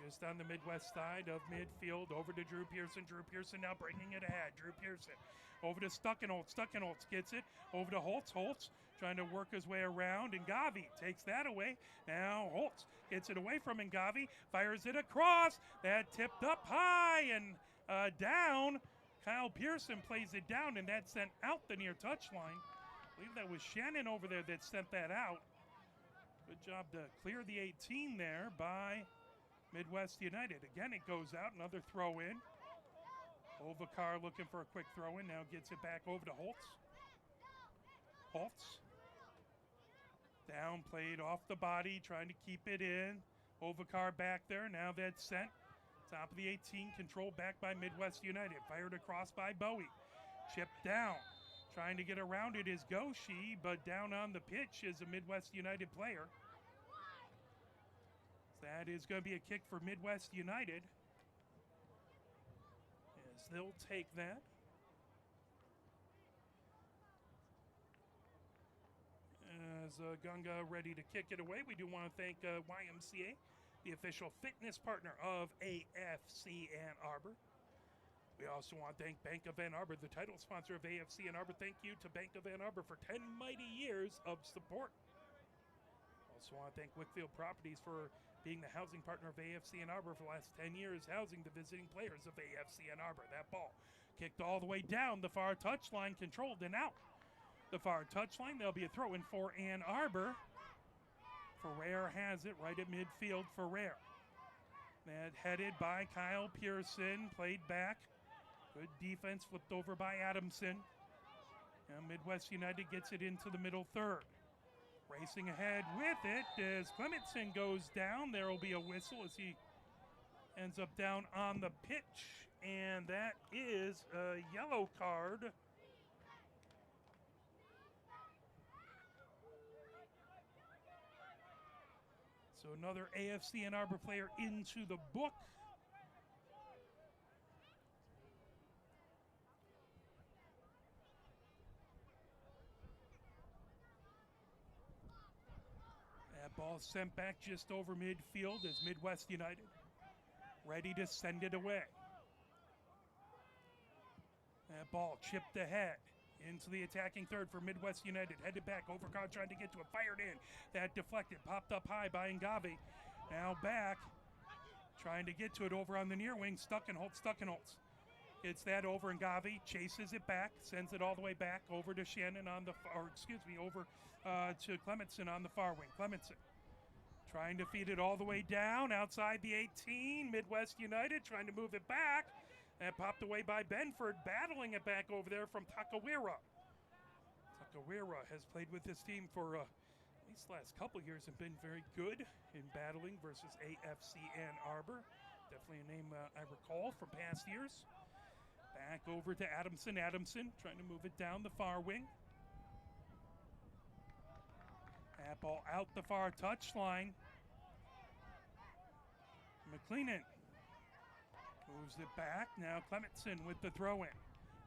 just on the Midwest side of midfield, over to Drew Pearson. Drew Pearson now bringing it ahead. Drew Pearson over to Stuckenholtz. Stuckenholtz gets it over to Holtz. Holtz trying to work his way around, and Ngavi takes that away. Now Holtz gets it away from Ngavi, fires it across. That tipped up high and down. Kyle Pearson plays it down, and that sent out the near touchline. I believe that was Shannon over there that sent that out. Good job to clear the 18 there by Midwest United. Again, it goes out, another throw in. Ovakar looking for a quick throw in, now gets it back over to Holtz. Holtz. Down, played off the body, trying to keep it in. Ovakar back there, now that's sent. Top of the 18, controlled back by Midwest United. Fired across by Bowie. Chipped down. Trying to get around it is Goshi, but down on the pitch is a Midwest United player. That is going to be a kick for Midwest United, as they'll take that. As Gunga ready to kick it away, we do want to thank YMCA, the official fitness partner of AFC Ann Arbor. We also want to thank Bank of Ann Arbor, the title sponsor of AFC Ann Arbor. Thank you to Bank of Ann Arbor for 10 mighty years of support. Also want to thank Wickfield Properties for being the housing partner of AFC Ann Arbor for the last 10 years, housing the visiting players of AFC Ann Arbor. That ball kicked all the way down the far touchline, controlled and out. The far touchline, there'll be a throw in for Ann Arbor. Ferrer has it right at midfield. Ferrer. That headed by Kyle Pearson, played back. Good defense, flipped over by Adamson. Now Midwest United gets it into the middle third. Racing ahead with it as Clementson goes down. There will be a whistle as he ends up down on the pitch, and that is a yellow card. So another AFC Ann Arbor player into the book. That ball sent back just over midfield as Midwest United ready to send it away. That ball chipped ahead into the attacking third for Midwest United. Headed back, Overcard trying to get to it, fired in. That deflected, popped up high by Ngavi. Now back, trying to get to it over on the near wing. Stuckenholtz. It's that over, Ngavi chases it back, sends it all the way back over to Shannon on the, over to Clementson on the far wing. Clementson trying to feed it all the way down outside the 18. Midwest United trying to move it back. And popped away by Benford, battling it back over there from Takawira. Takawira has played with this team for at least the last couple years and been very good in battling versus AFC Ann Arbor. Definitely a name I recall from past years. Back over to Adamson. Adamson trying to move it down the far wing. That ball out the far touchline. McLeenan moves it back. Now Clementson with the throw in.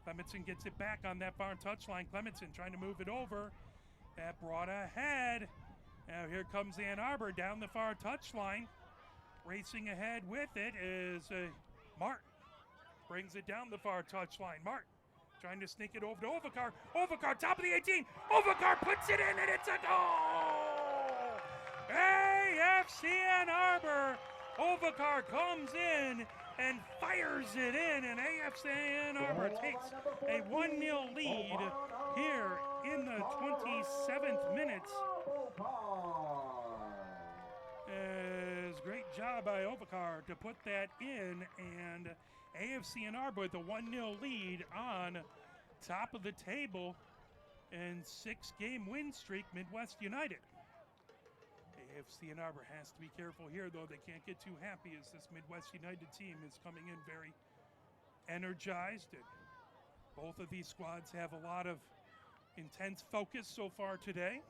Clementson gets it back on that far touchline. Clementson trying to move it over. That brought ahead. Now here comes Ann Arbor down the far touchline. Racing ahead with it is Martin. Brings it down the far touchline. Martin trying to sneak it over to Ovakar. Ovakar, top of the 18. Ovakar puts it in, and it's a goal! AFC Ann Arbor. Ovakar comes in and fires it in, and AFC Ann Arbor takes a 1-0 lead here in the 27th minute. Great job by Ovakar to put that in, and AFC Ann Arbor with a 1-0 lead on top of the table and 6-game win streak, Midwest United. AFC Ann Arbor has to be careful here, though. They can't get too happy as this Midwest United team is coming in very energized. And both of these squads have a lot of intense focus so far today.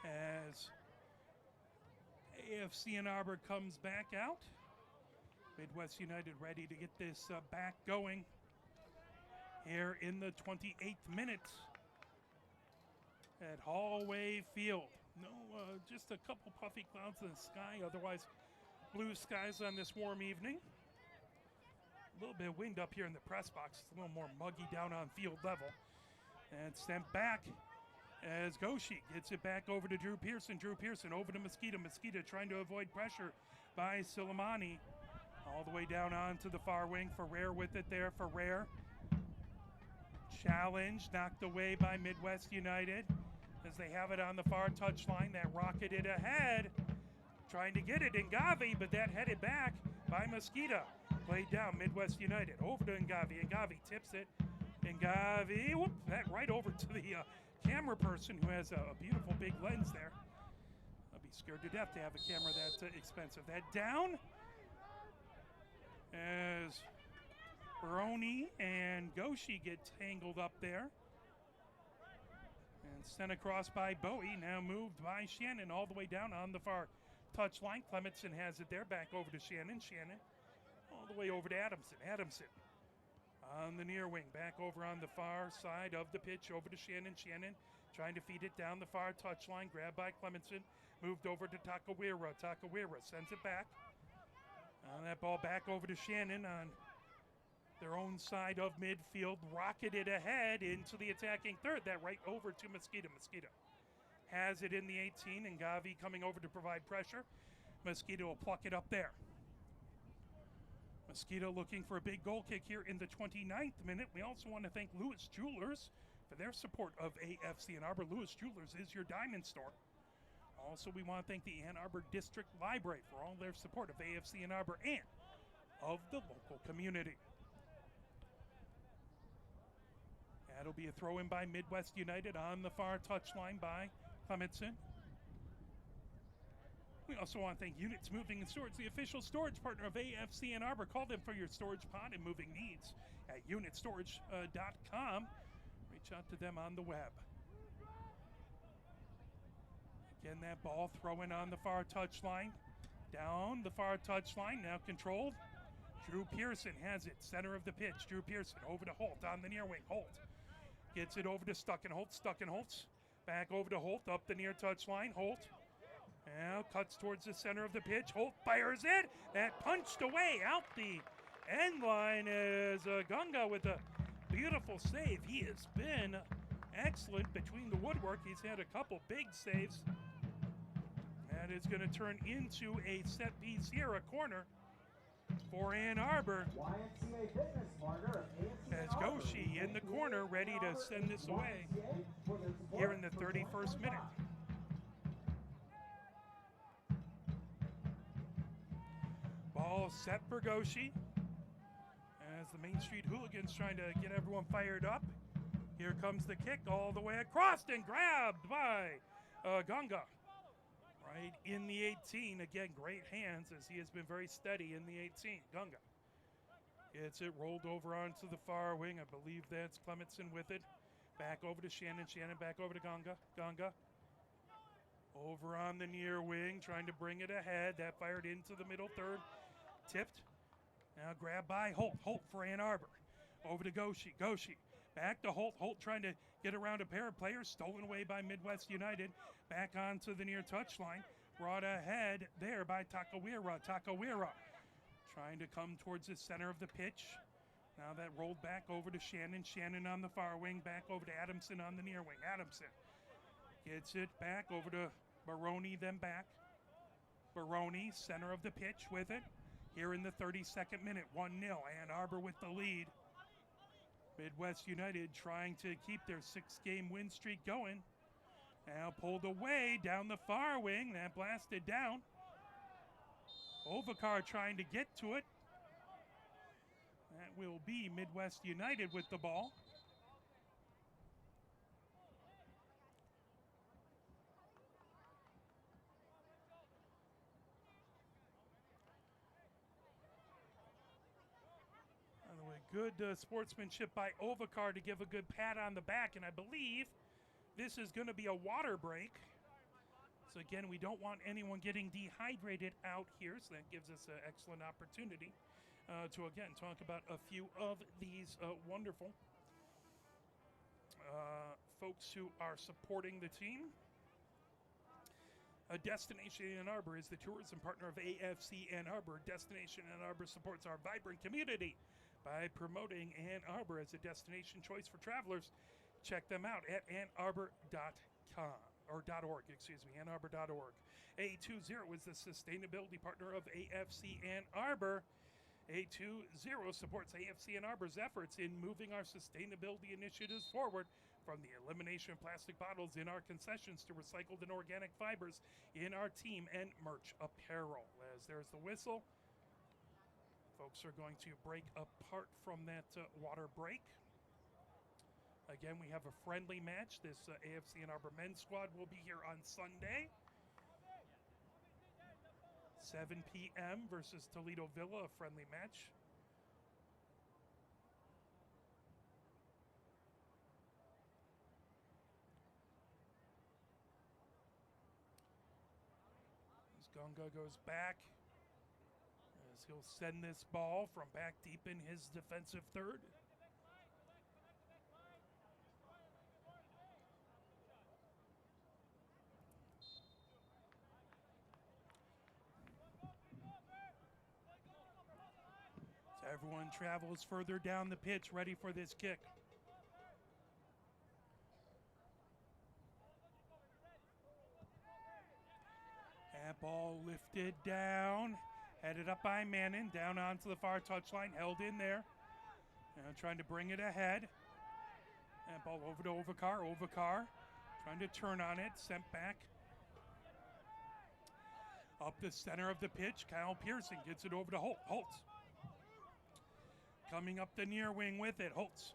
As AFC Ann Arbor comes back out, Midwest United ready to get this back going here in the 28th minute. at Hallway Field. No, just a couple puffy clouds in the sky, otherwise blue skies on this warm evening. A little bit of wind up here in the press box. It's a little more muggy down on field level. And sent back as Goshi gets it back over to Drew Pearson. Drew Pearson over to Mosquito. Mosquito trying to avoid pressure by Silamani. All the way down onto the far wing. Ferrer with it there. Ferrer. Challenge knocked away by Midwest United as they have it on the far touchline. That rocketed ahead. Trying to get it in Ngavi, but that headed back by Mosquito. Played down Midwest United. Over to Ngavi. Ngavi tips it. Ngavi, whoop, that right over to the camera person who has a beautiful big lens there. I'll be scared to death to have a camera that expensive. That down as Baroni and Goshi get tangled up there. And sent across by Bowie, now moved by Shannon all the way down on the far touchline. Clementson has it there, back over to Shannon. Shannon all the way over to Adamson. Adamson on the near wing, back over on the far side of the pitch, over to Shannon. Shannon trying to feed it down the far touchline, grabbed by Clementson, moved over to Takawira. Takawira sends it back. That ball back over to Shannon on their own side of midfield, rocketed ahead into the attacking third. That right over to Mosquito. Mosquito has it in the 18, and Gavi coming over to provide pressure. Mosquito will pluck it up there. Mosquito looking for a big goal kick here in the 29th minute. We also want to thank Lewis Jewelers for their support of AFC Ann Arbor. Lewis Jewelers is your diamond store. Also, we want to thank the Ann Arbor District Library for all their support of AFC Ann Arbor and of the local community. That'll be a throw in by Midwest United on the far touchline by Clementson. We also want to thank Units Moving and Storage, the official storage partner of AFC Ann Arbor. Call them for your storage pod and moving needs at unitstorage.com. Reach out to them on the web. Again, that ball thrown on the far touchline. Down the far touchline, now controlled. Drew Pearson has it, center of the pitch. Drew Pearson over to Holt on the near wing. Holt gets it over to Stuckenholtz. Stuckenholtz back over to Holt, up the near touchline. Holt now cuts towards the center of the pitch. Holt fires it. That punched away out the end line as Gunga with a beautiful save. He has been excellent between the woodwork. He's had a couple big saves. That is going to turn into a set piece here, a corner for Ann Arbor. YMCA fitness partner of As Goshi in the corner, ready to send this away here in the 31st minute. Ball set for Goshi as the Main Street Hooligans trying to get everyone fired up. Here comes the kick all the way across and grabbed by Gunga. Right in the 18. Again, great hands as he has been very steady in the 18. Gunga gets it rolled over onto the far wing. I believe that's Clementson with it. Back over to Shannon. Shannon back over to Gunga. Gunga over on the near wing, trying to bring it ahead. That fired into the middle third. Tipped. Now grabbed by Holt. Holt for Ann Arbor. Over to Goshi. Goshi back to Holt. Holt trying to get around a pair of players. Stolen away by Midwest United. Back onto the near touchline. Brought ahead there by Takawira. Takawira trying to come towards the center of the pitch. Now that rolled back over to Shannon. Shannon on the far wing. Back over to Adamson on the near wing. Adamson gets it back over to Baroni, then back. Baroni, center of the pitch with it. Here in the 32nd minute, 1-0. Ann Arbor with the lead. Midwest United trying to keep their 6-game win streak going. Now pulled away down the far wing. That blasted down. Ovakar trying to get to it. That will be Midwest United with the ball. Good sportsmanship by Ovakar to give a good pat on the back, and I believe this is going to be a water break. So again, we don't want anyone getting dehydrated out here, so that gives us an excellent opportunity to again talk about a few of these wonderful folks who are supporting the team. Destination Ann Arbor is the tourism partner of AFC Ann Arbor. Destination Ann Arbor supports our vibrant community by promoting Ann Arbor as a destination choice for travelers. Check them out at annarbor.com, or .org, excuse me, annarbor.org. A20 is the sustainability partner of AFC Ann Arbor. A20 supports AFC Ann Arbor's efforts in moving our sustainability initiatives forward, from the elimination of plastic bottles in our concessions to recycled and organic fibers in our team and merch apparel. As there's the whistle, folks are going to break apart from that water break. Again, we have a friendly match. This AFC Ann Arbor men's squad will be here on Sunday, 7 p.m. versus Toledo Villa, a friendly match. As Gunga goes back, as he'll send this ball from back deep in his defensive third. Everyone travels further down the pitch, ready for this kick. That ball lifted down, headed up by Mannon, down onto the far touchline, held in there. Now trying to bring it ahead. That ball over to Overcar, trying to turn on it, sent back. Up the center of the pitch, Kyle Pearson gets it over to Holtz. Coming up the near wing with it, Holtz.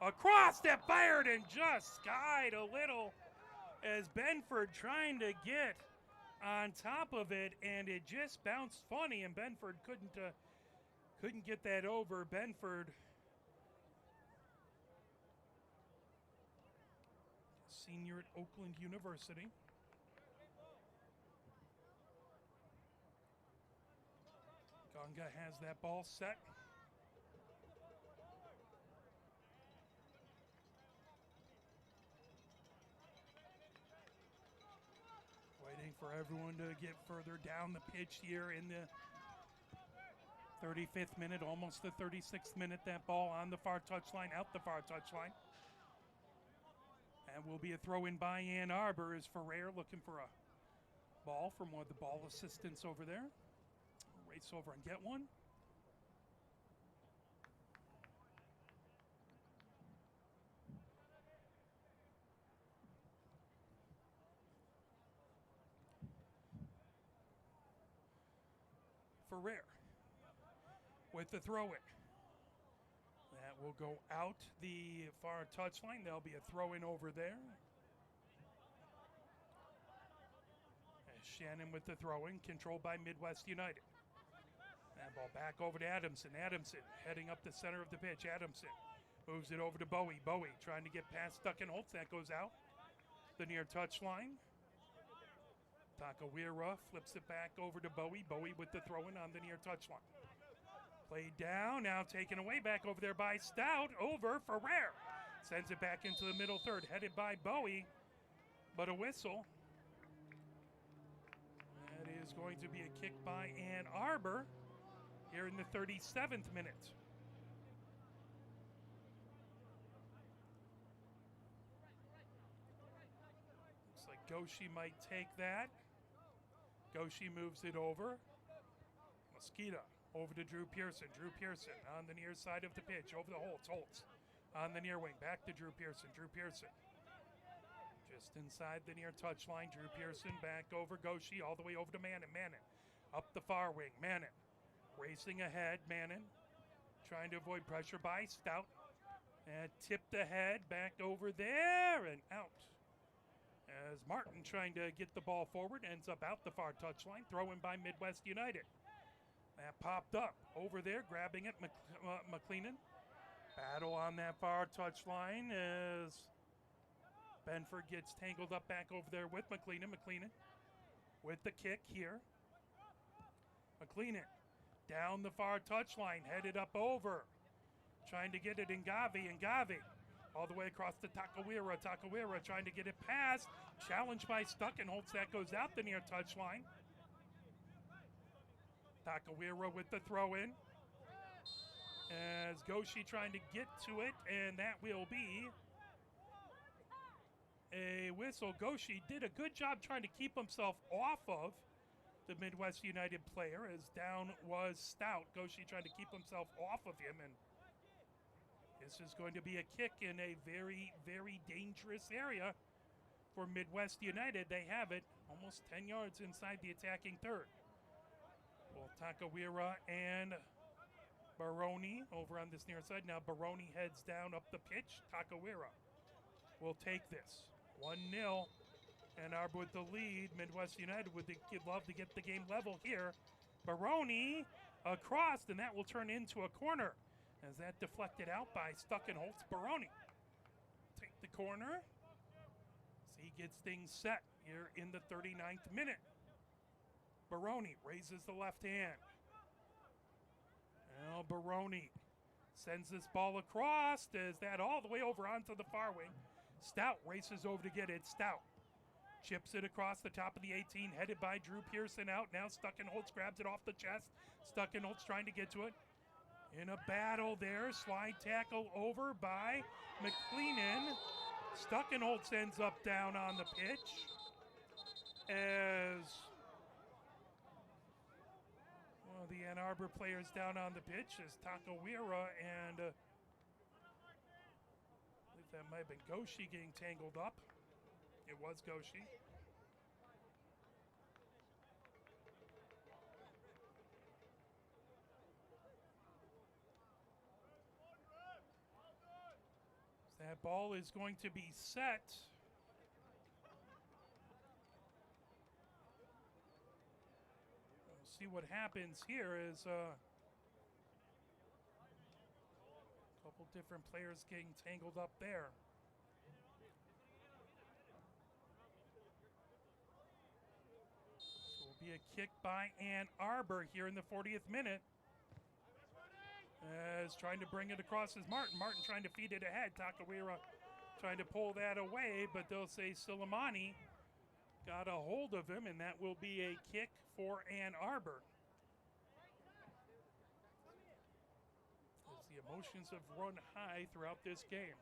Across, that fired and just skied a little as Benford trying to get on top of it, and it just bounced funny, and Benford couldn't get that over. Benford, senior at Oakland University. Gunga has that ball set. Waiting for everyone to get further down the pitch here in the 35th minute, almost the 36th minute. That ball on the far touchline, out the far touchline. And will be a throw in by Ann Arbor as Ferrer looking for a ball from one of the ball assistants over there. Race over and get one. Ferrer with the throw in. That will go out the far touchline. There'll be a throw in over there. As Shannon with the throw in, controlled by Midwest United. That ball back over to Adamson. Adamson heading up the center of the pitch. Adamson moves it over to Bowie. Bowie trying to get past Duckenholtz. That goes out the near touchline. Takawira flips it back over to Bowie. Bowie with the throw-in on the near touchline. Played down, now taken away back over there by Stout. Over Ferrer. Sends it back into the middle third, headed by Bowie. But a whistle. That is going to be a kick by Ann Arbor here in the 37th minute. Looks like Goshi might take that. Goshi moves it over. Mosquito over to Drew Pearson. Drew Pearson on the near side of the pitch. Over to Holtz. Holtz on the near wing. Back to Drew Pearson. Drew Pearson just inside the near touchline. Drew Pearson back over Goshi all the way over to Mannon. Mannon up the far wing. Mannon racing ahead. Mannon trying to avoid pressure by Stout. And tipped ahead. Back over there and out. As Martin trying to get the ball forward, ends up out the far touchline, throw-in by Midwest United. That popped up over there, grabbing it, McLeenan. Battle on that far touchline as Benford gets tangled up back over there with McLeenan. McLeenan with the kick here. McLeenan down the far touchline, headed up over. Trying to get it in Gavi, and Gavi All the way across to Takawira. Takawira trying to get it past. Challenged by Stuckenholtz. That goes out the near touchline. Takawira with the throw in. As Goshi trying to get to it, and that will be a whistle. Goshi did a good job trying to keep himself off of the Midwest United player, as down was Stout. Goshi trying to keep himself off of him, and this is going to be a kick in a very, very dangerous area for Midwest United. They have it almost 10 yards inside the attacking third. Well, Takawira and Baroni over on this near side. Now Baroni heads down up the pitch. Takawira will take this. 1-0. Ann Arbor with the lead. Midwest United would love to get the game level here. Baroni across, and that will turn into a corner as that deflected out by Stuckenholtz. Baroni take the corner. So he gets things set here in the 39th minute. Baroni raises the left hand. Now Baroni sends this ball across. Is that all the way over onto the far wing? Stout races over to get it. Stout chips it across the top of the 18, headed by Drew Pearson out. Now Stuckenholtz grabs it off the chest. Stuckenholtz trying to get to it. In a battle there, slide tackle over by McLeenan. Stuckenholtz ends up down on the pitch as the Ann Arbor players down on the pitch as Takawira and I believe that might have been Goshi getting tangled up. It was Goshi. That ball is going to be set. We'll see what happens here is a couple different players getting tangled up there. So it will be a kick by Ann Arbor here in the 40th minute. As trying to bring it across is Martin. Martin trying to feed it ahead. Takawira trying to pull that away, but they'll say Silamani got a hold of him, and that will be a kick for Ann Arbor. As the emotions have run high throughout this game.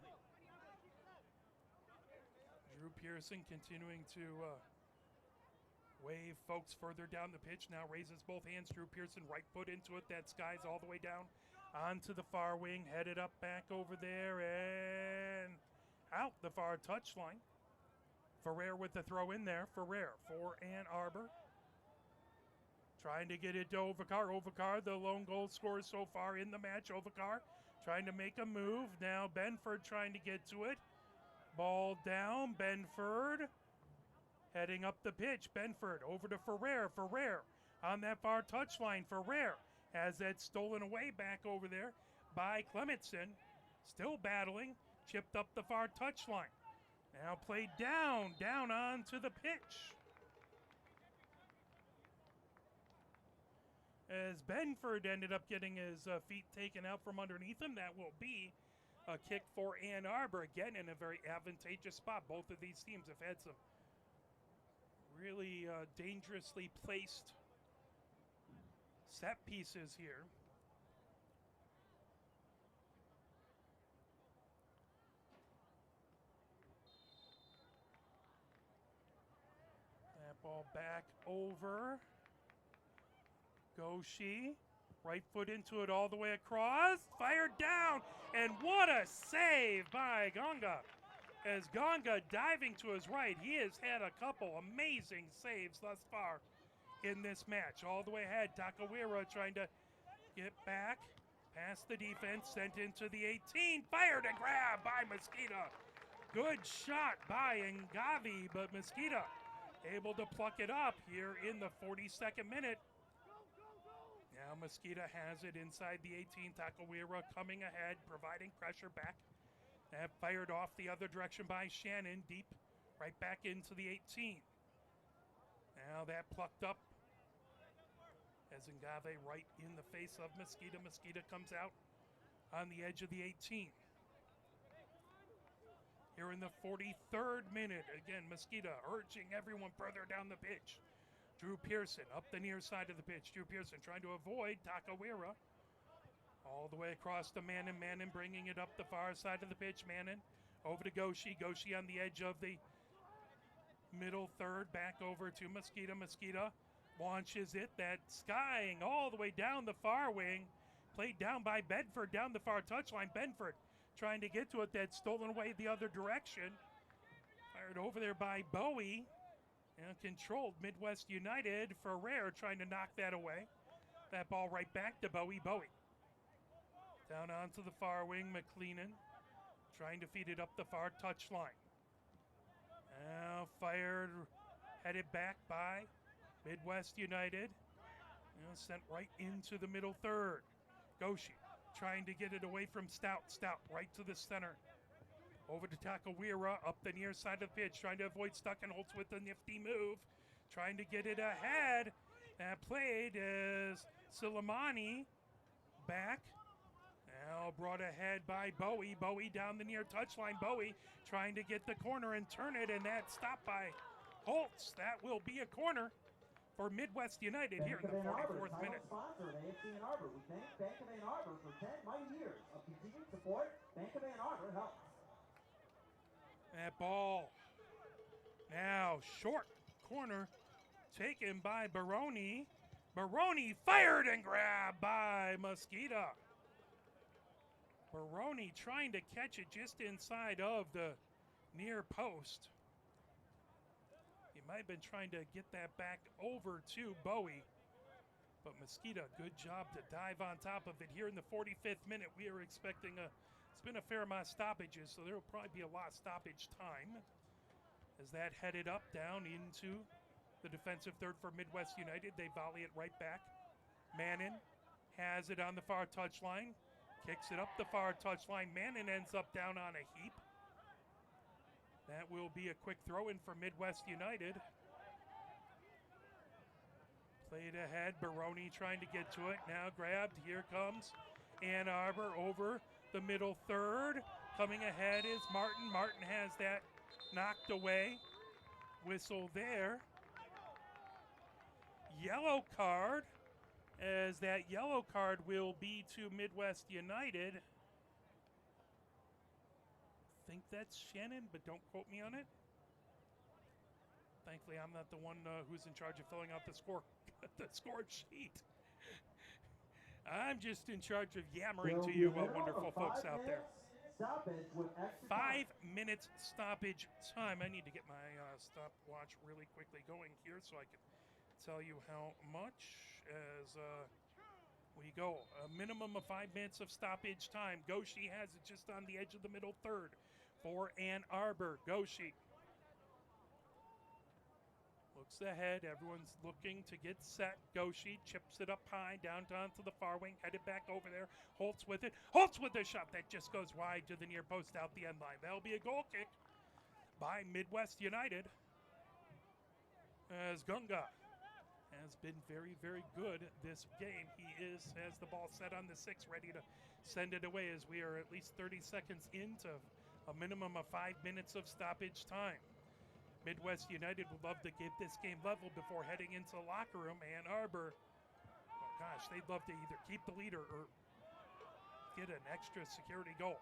Drew Pearson continuing to wave folks further down the pitch. Now raises both hands. Drew Pearson right foot into it. That skies all the way down onto the far wing, headed up back over there and out the far touchline. Ferrer with the throw in there. Ferrer for Ann Arbor. Trying to get it to Ovakar. Ovakar, the lone goal scorer so far in the match. Ovakar trying to make a move. Now Benford trying to get to it. Ball down. Benford heading up the pitch. Benford over to Ferrer. Ferrer on that far touchline. Ferrer has that stolen away back over there by Clementson. Still battling. Chipped up the far touchline. Now played down onto the pitch. As Benford ended up getting his feet taken out from underneath him, that will be a kick for Ann Arbor. Again, in a very advantageous spot. Both of these teams have had some really dangerously placed set pieces here. That ball back over. Goshi, right foot into it all the way across. Fired down, and what a save by Ganga. As Ganga diving to his right, he has had a couple amazing saves thus far in this match. All the way ahead, Takawira trying to get back past the defense, sent into the 18, fired and grabbed by Mosquita. Good shot by Ngavi, but Mosquita able to pluck it up here in the 42nd minute. Now Mosquita has it inside the 18. Takawira coming ahead, providing pressure back. That fired off the other direction by Shannon, deep right back into the 18. Now that plucked up as Ngave right in the face of Mosquita. Mosquita comes out on the edge of the 18. Here in the 43rd minute, again, Mosquito urging everyone further down the pitch. Drew Pearson up the near side of the pitch. Drew Pearson trying to avoid Takawira. All the way across to Mannon. Mannon bringing it up the far side of the pitch. Mannon over to Goshi. Goshi on the edge of the middle third. Back over to Mosquito. Mosquito launches it. That skying all the way down the far wing. Played down by Bedford down the far touchline. Bedford trying to get to it. That's stolen away the other direction. Fired over there by Bowie. And controlled Midwest United. Ferrer trying to knock that away. That ball right back to Bowie. Bowie. Down onto the far wing. McLeenan trying to feed it up the far touchline. Now fired. Headed back by Midwest United. Sent right into the middle third. Goshi trying to get it away from Stout. Stout right to the center. Over to Takawira up the near side of the pitch. Trying to avoid Stuckenholtz with a nifty move. Trying to get it ahead. That played as Silamani back. Now brought ahead by Bowie. Bowie down the near touchline. Bowie trying to get the corner and turn it. And that stopped by Holtz. That will be a corner for Midwest United here in the 44th minute. Sponsor at AFC and Arbor. We thank Bank of Ann Arbor for 10 mighty years of continued support. Bank of Ann Arbor helps. That ball now short corner taken by Baroni. Baroni fired and grabbed by Mosquito. Baroni trying to catch it just inside of the near post. He might have been trying to get that back over to Bowie. But Mosquito, good job to dive on top of it. Here in the 45th minute, we are expecting it's been a fair amount of stoppages, so there will probably be a lot of stoppage time. As that headed up, down into the defensive third for Midwest United. They volley it right back. Mannon has it on the far touchline. Kicks it up the far touchline. Mannon ends up down on a heap. That will be a quick throw in for Midwest United. Played ahead. Baroni trying to get to it. Now grabbed. Here comes Ann Arbor over the middle third. Coming ahead is Martin. Martin has that knocked away. Whistle there. Yellow card, as that yellow card will be to Midwest United. I think that's Shannon, but don't quote me on it. Thankfully, I'm not the one who's in charge of filling out the score sheet. I'm just in charge of yammering to you, wonderful folks out there. 5 minutes stoppage time. I need to get my stopwatch really quickly going here so I can tell you how much as we go. A minimum of 5 minutes of stoppage time. Goshi has it just on the edge of the middle third for Ann Arbor. Goshi looks ahead. Everyone's looking to get set. Goshi chips it up high, down to the far wing, headed back over there. Holtz with it. Holtz with a shot that just goes wide to the near post out the end line. That'll be a goal kick by Midwest United. As Gunga has been very, very good this game. He has the ball set on the 6, ready to send it away as we are at least 30 seconds into a minimum of 5 minutes of stoppage time. Midwest United would love to get this game level before heading into the locker room. Ann Arbor, oh gosh, they'd love to either keep the lead or get an extra security goal.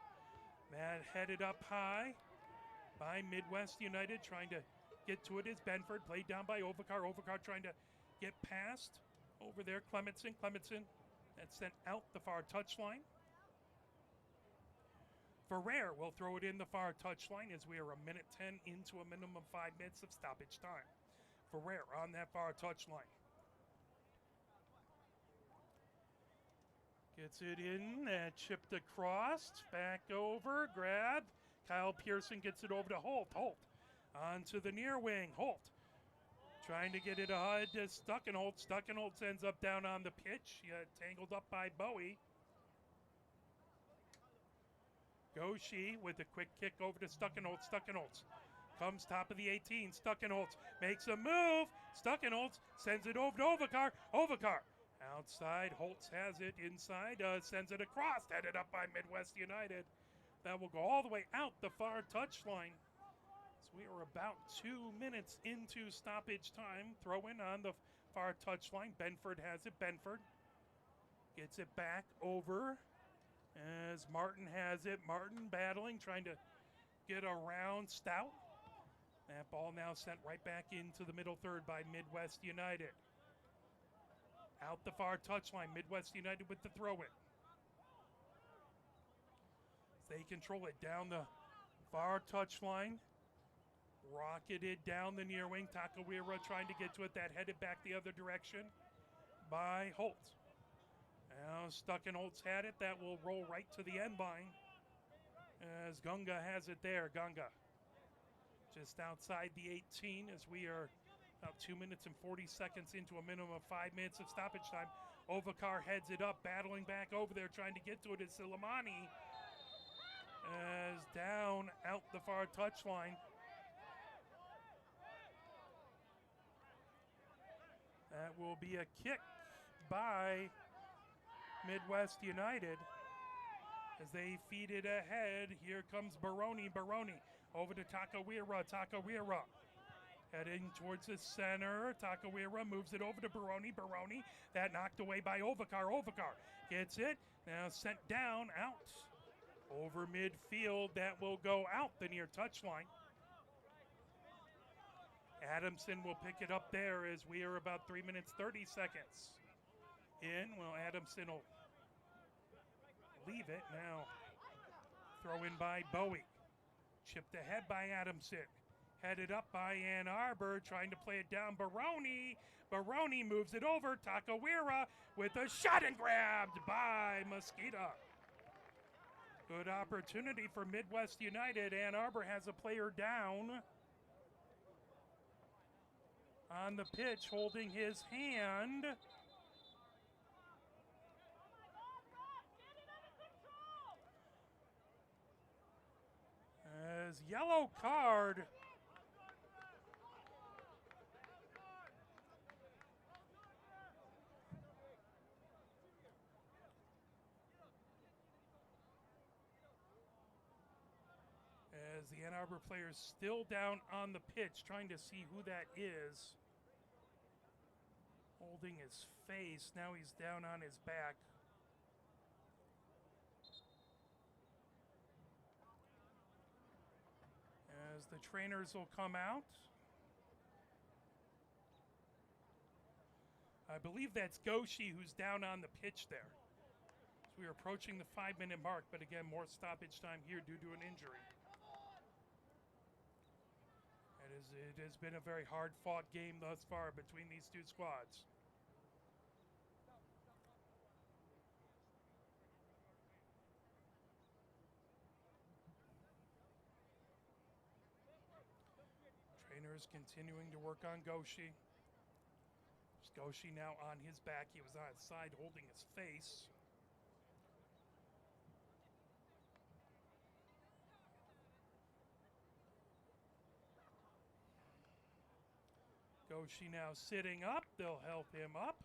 Man headed up high by Midwest United, trying to get to it is Benford, played down by Ovakar. Ovakar trying to get past over there. Clementson, that's sent out the far touchline. Ferrer will throw it in the far touchline as we are a minute 10 into a minimum of 5 minutes of stoppage time. Ferrer on that far touchline. Gets it in, chipped across, back over, grab. Kyle Pearson gets it over to Holt. Holt onto the near wing. Holt trying to get it ahead to Stuckenholtz. Stuckenholtz ends up down on the pitch, tangled up by Bowie. Goshi with a quick kick over to Stuckenholtz. Stuckenholtz comes top of the 18. Stuckenholtz makes a move. Stuckenholtz sends it over to Ovakar. Ovakar outside. Holtz has it inside. Sends it across. Headed up by Midwest United. That will go all the way out the far touchline. So we are about 2 minutes into stoppage time. Throw in on the far touchline. Benford has it. Benford gets it back over as Martin has it. Martin battling, trying to get around Stout. That ball now sent right back into the middle third by Midwest United. Out the far touchline, Midwest United with the throw-in. They control it down the far touchline. Rocketed down the near wing. Takawira trying to get to it. That headed back the other direction by Holt. Now Stuckenholtz had it. That will roll right to the end line as Gunga has it there. Gunga just outside the 18 as we are about 2 minutes and 40 seconds into a minimum of 5 minutes of stoppage time. Ovakar heads it up, battling back over there, trying to get to it. It's Silamani as down out the far touchline. That will be a kick by Midwest United as they feed it ahead. Here comes Baroni. Baroni over to Takawira. Takawira heading towards the center. Takawira moves it over to Baroni. Baroni, that knocked away by Ovakar. Ovakar gets it. Now sent down, out over midfield. That will go out the near touchline. Adamson will pick it up there as we are about 3 minutes, 30 seconds in. Well, Adamson will leave it now. Throw in by Bowie. Chipped ahead by Adamson. Headed up by Ann Arbor, trying to play it down. Baroni. Baroni moves it over. Takawira with a shot and grabbed by Mosquito. Good opportunity for Midwest United. Ann Arbor has a player down on the pitch, holding his hand. As yellow card. As the Ann Arbor player is still down on the pitch, trying to see who that is. Holding his face. Now he's down on his back. As the trainers will come out. I believe that's Goshi who's down on the pitch there. So we are approaching the 5-minute mark, but again, more stoppage time here due to an injury. It has been a very hard-fought game thus far between these two squads. Trainers continuing to work on Goshi. Goshi now on his back. He was on his side holding his face. Goshi now sitting up. They'll help him up.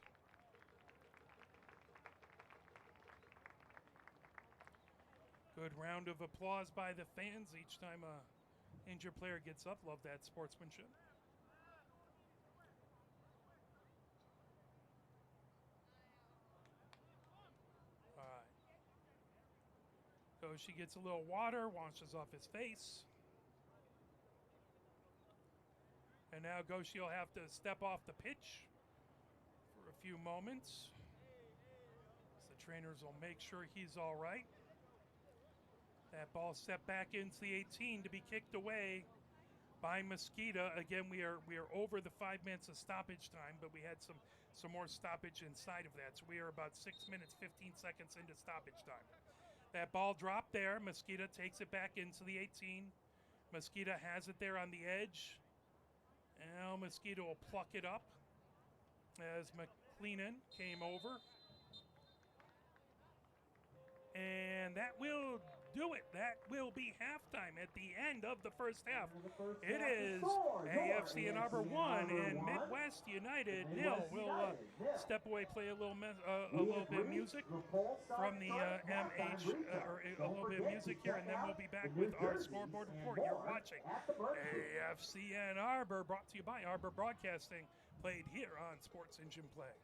Good round of applause by the fans each time a injured player gets up. Love that sportsmanship. All right. Goshi gets a little water, washes off his face. And now Goshi will have to step off the pitch for a few moments. So the trainers will make sure he's all right. That ball stepped back into the 18 to be kicked away by Mosquito. Again, we are over the 5 minutes of stoppage time, but we had some more stoppage inside of that. So we are about 6 minutes, 15 seconds into stoppage time. That ball dropped there. Mosquito takes it back into the 18. Mosquito has it there on the edge. Now Mosquito will pluck it up as McLeenan came over. And that will do it. That will be halftime at the end of the first half. And the first It half is score, AFC your and Arbor AFC 1 Arbor and 1, Midwest United and 0. Midwest We'll United, nil. step away, play a little We bit of agree. music The full start from the starts MH, halftime retail. or a Don't little bit of forget music to here, check and then out we'll be back the with new our jerseys scoreboard and report. You're more watching at the merch booth. AFC and Arbor, brought to you by Arbor Broadcasting, played here on Sports Engine Play.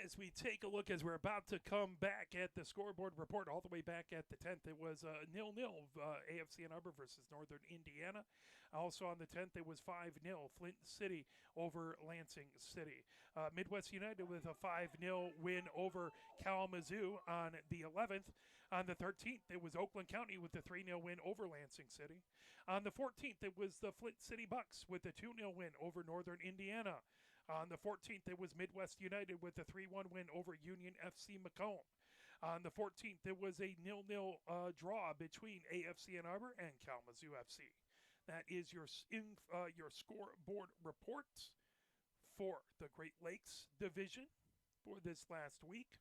As we take a look, as we're about to come back at the scoreboard report, all the way back at the 10th, it was 0-0 AFC Ann Arbor versus Northern Indiana. Also on the 10th, it was 5-0 Flint City over Lansing City. Midwest United with a 5-0 win over Kalamazoo on the 11th. On the 13th, it was Oakland County with a 3-0 win over Lansing City. On the 14th, it was the Flint City Bucks with a 2-0 win over Northern Indiana. On the 14th, it was Midwest United with a 3-1 win over Union FC Macomb. On the 14th, it was a 0-0 draw between AFC Ann Arbor and Kalamazoo FC. That is your scoreboard report for the Great Lakes Division for this last week.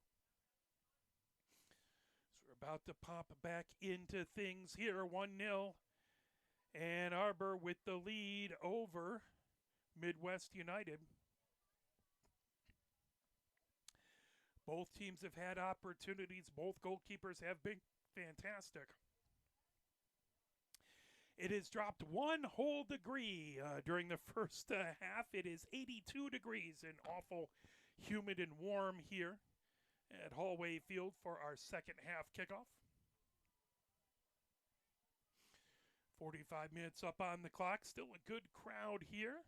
So we're about to pop back into things here. 1-0 Ann Arbor with the lead over Midwest United. Both teams have had opportunities. Both goalkeepers have been fantastic. It has dropped 1 whole degree during the first half. It is 82 degrees and awful humid and warm here at Hallway Field for our second half kickoff. 45 minutes up on the clock. Still a good crowd here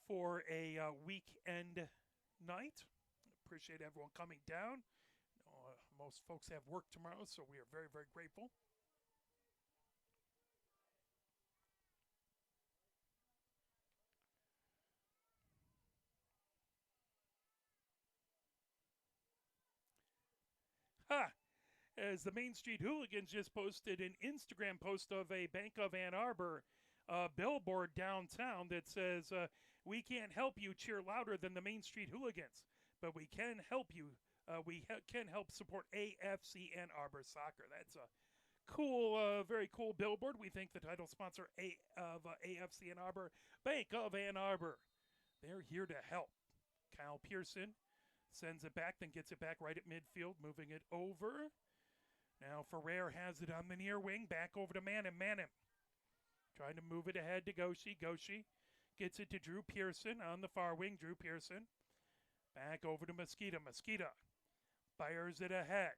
for a weekend night. Appreciate everyone coming down. Most folks have work tomorrow, so we are very, very grateful. As the Main Street Hooligans just posted an Instagram post of a Bank of Ann Arbor billboard downtown that says, "We can't help you cheer louder than the Main Street Hooligans, but we can help you. Can help support AFC Ann Arbor Soccer." That's a cool, very cool billboard. We thank the title sponsor of AFC Ann Arbor, Bank of Ann Arbor. They're here to help. Kyle Pearson sends it back, then gets it back right at midfield, moving it over. Now Ferrer has it on the near wing, back over to Manham. Trying to move it ahead to Goshi. Goshi gets it to Drew Pearson on the far wing. Drew Pearson back over to Mosquito. Mosquito fires it ahead.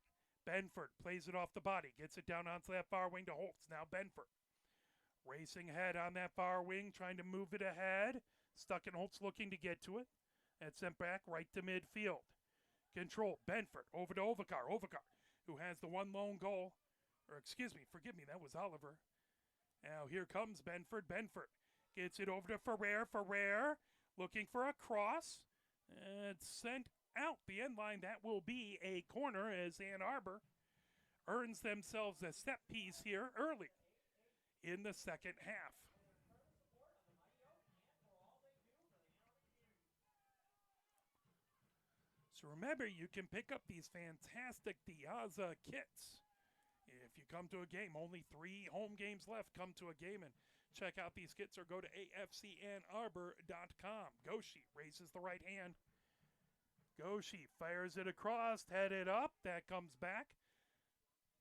Benford plays it off the body, gets it down onto that far wing to Holtz. Now Benford racing ahead on that far wing, trying to move it ahead. Stuck in Holtz looking to get to it. That's sent back right to midfield. Control. Benford over to Ovikar. Ovikar, who has the one lone goal. Or forgive me, that was Oliver. Now here comes Benford. Benford gets it over to Ferrer. Ferrer looking for a cross. It's sent out the end line. That will be a corner as Ann Arbor earns themselves a set piece here early in the second half. So remember, you can pick up these fantastic Diaza kits. If you come to a game, only 3 home games left. Come to a game and check out these kits or go to afcannarbor.com. Goshi raises the right hand. Goshi fires it across, headed up. That comes back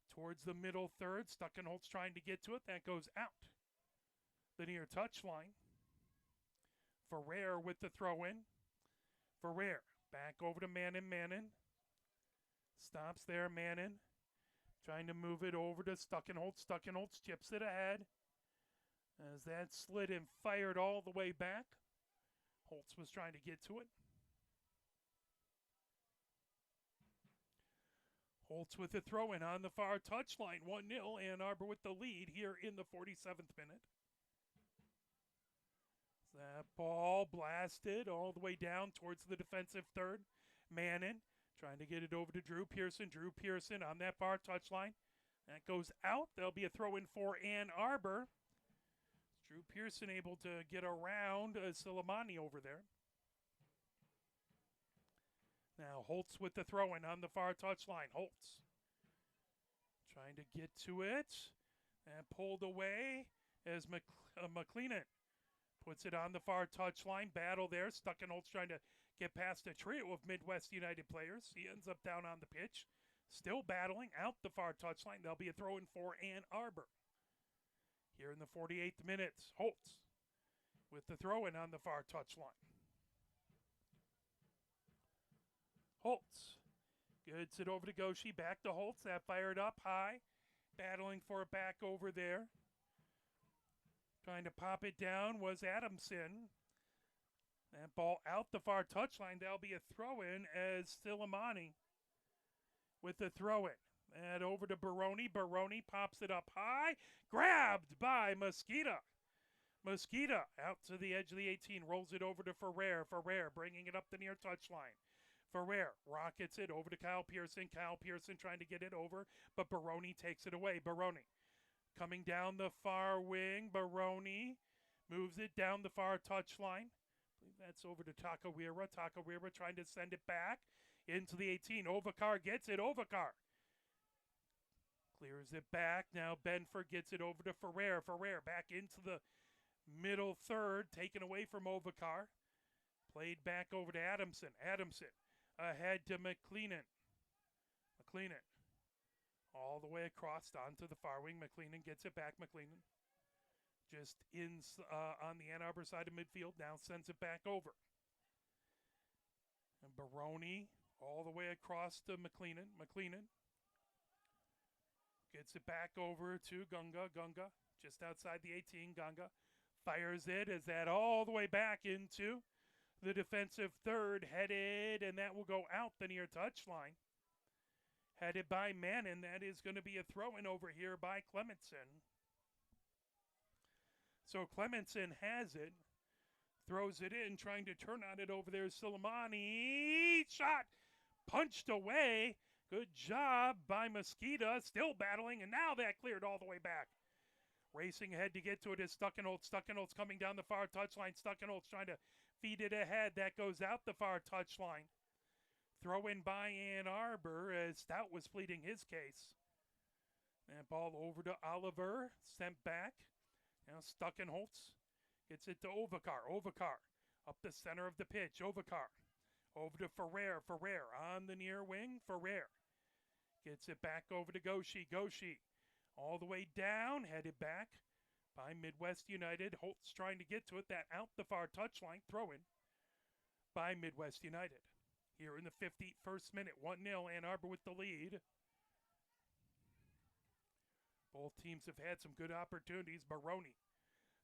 towards the middle third. Stuckenholtz trying to get to it. That goes out the near touchline. Ferrer with the throw-in. Ferrer back over to Mannin. Stops there, Mannin. Trying to move it over to Stuckenholtz. Stuckenholtz chips it ahead. As that slid and fired all the way back. Holtz was trying to get to it. Holtz with the throw-in on the far touchline. 1-0, Ann Arbor with the lead here in the 47th minute. That ball blasted all the way down towards the defensive third. Mannin trying to get it over to Drew Pearson. Drew Pearson on that far touchline. That goes out. There'll be a throw-in for Ann Arbor. Drew Pearson able to get around Silamani over there. Now Holtz with the throw-in on the far touchline. Holtz trying to get to it. And pulled away as McLennan puts it on the far touchline. Battle there. Stuckenholtz trying to get past a trio of Midwest United players. He ends up down on the pitch. Still battling out the far touchline. There'll be a throw-in for Ann Arbor. Here in the 48th minute, Holtz with the throw-in on the far touchline. Holtz gets it over to Goshi. Back to Holtz. That fired up high. Battling for it back over there. Trying to pop it down was Adamson. That ball out the far touchline. That'll be a throw-in as Stilimani with the throw-in. And over to Baroni. Baroni pops it up high. Grabbed by Mosqueda. Mosqueda out to the edge of the 18. Rolls it over to Ferrer. Ferrer bringing it up the near touchline. Ferrer rockets it over to Kyle Pearson. Kyle Pearson trying to get it over, but Baroni takes it away. Baroni coming down the far wing. Baroni moves it down the far touchline. I believe that's over to Takawira. Takawira trying to send it back into the 18. Ovakar gets it. Ovakar clears it back. Now Benford gets it over to Ferrer. Ferrer back into the middle third, taken away from Ovakar. Played back over to Adamson. Adamson ahead to McLeenan. McLeenan all the way across onto the far wing. McLeenan gets it back. McLeenan just on the Ann Arbor side of midfield. Now sends it back over. And Baroni all the way across to McLeenan. McLeenan gets it back over to Gunga. Gunga just outside the 18. Gunga fires it as that all the way back into the defensive third, headed, and that will go out the near touchline. Headed by Mannon. That is going to be a throw-in over here by Clementson. So Clementson has it. Throws it in, trying to turn on it over there. Stilimani. Shot. Punched away. Good job by Mosqueda. Still battling, and now that cleared all the way back. Racing ahead to get to it is Stuckenholtz. Stuckenholtz coming down the far touchline. Stuckenholtz trying to feed it ahead. That goes out the far touchline. Throw in by Ann Arbor as Stout was pleading his case. That ball over to Oliver. Sent back. Now Stuckenholtz gets it to Ovakar. Ovakar up the center of the pitch. Ovakar over to Ferrer. Ferrer on the near wing. Ferrer gets it back over to Goshi. Goshi all the way down, headed back by Midwest United. Holtz trying to get to it. That out the far touchline. Throw-in by Midwest United. Here in the 51st minute, 1-0, Ann Arbor with the lead. Both teams have had some good opportunities. Baroni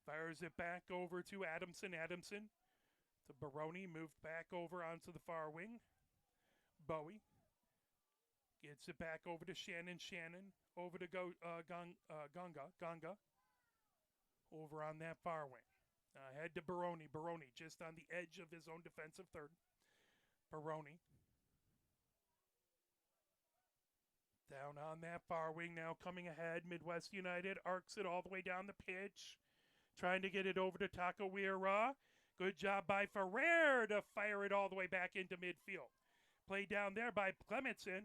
fires it back over to Adamson. Adamson to Baroni, moved back over onto the far wing. Bowie gets it back over to Shannon. Shannon over to Ganga. Ganga over on that far wing. Head to Baroni. Baroni just on the edge of his own defensive third. Baroni down on that far wing now, coming ahead. Midwest United arcs it all the way down the pitch. Trying to get it over to Takawira. Good job by Ferrer to fire it all the way back into midfield. Played down there by Clementson.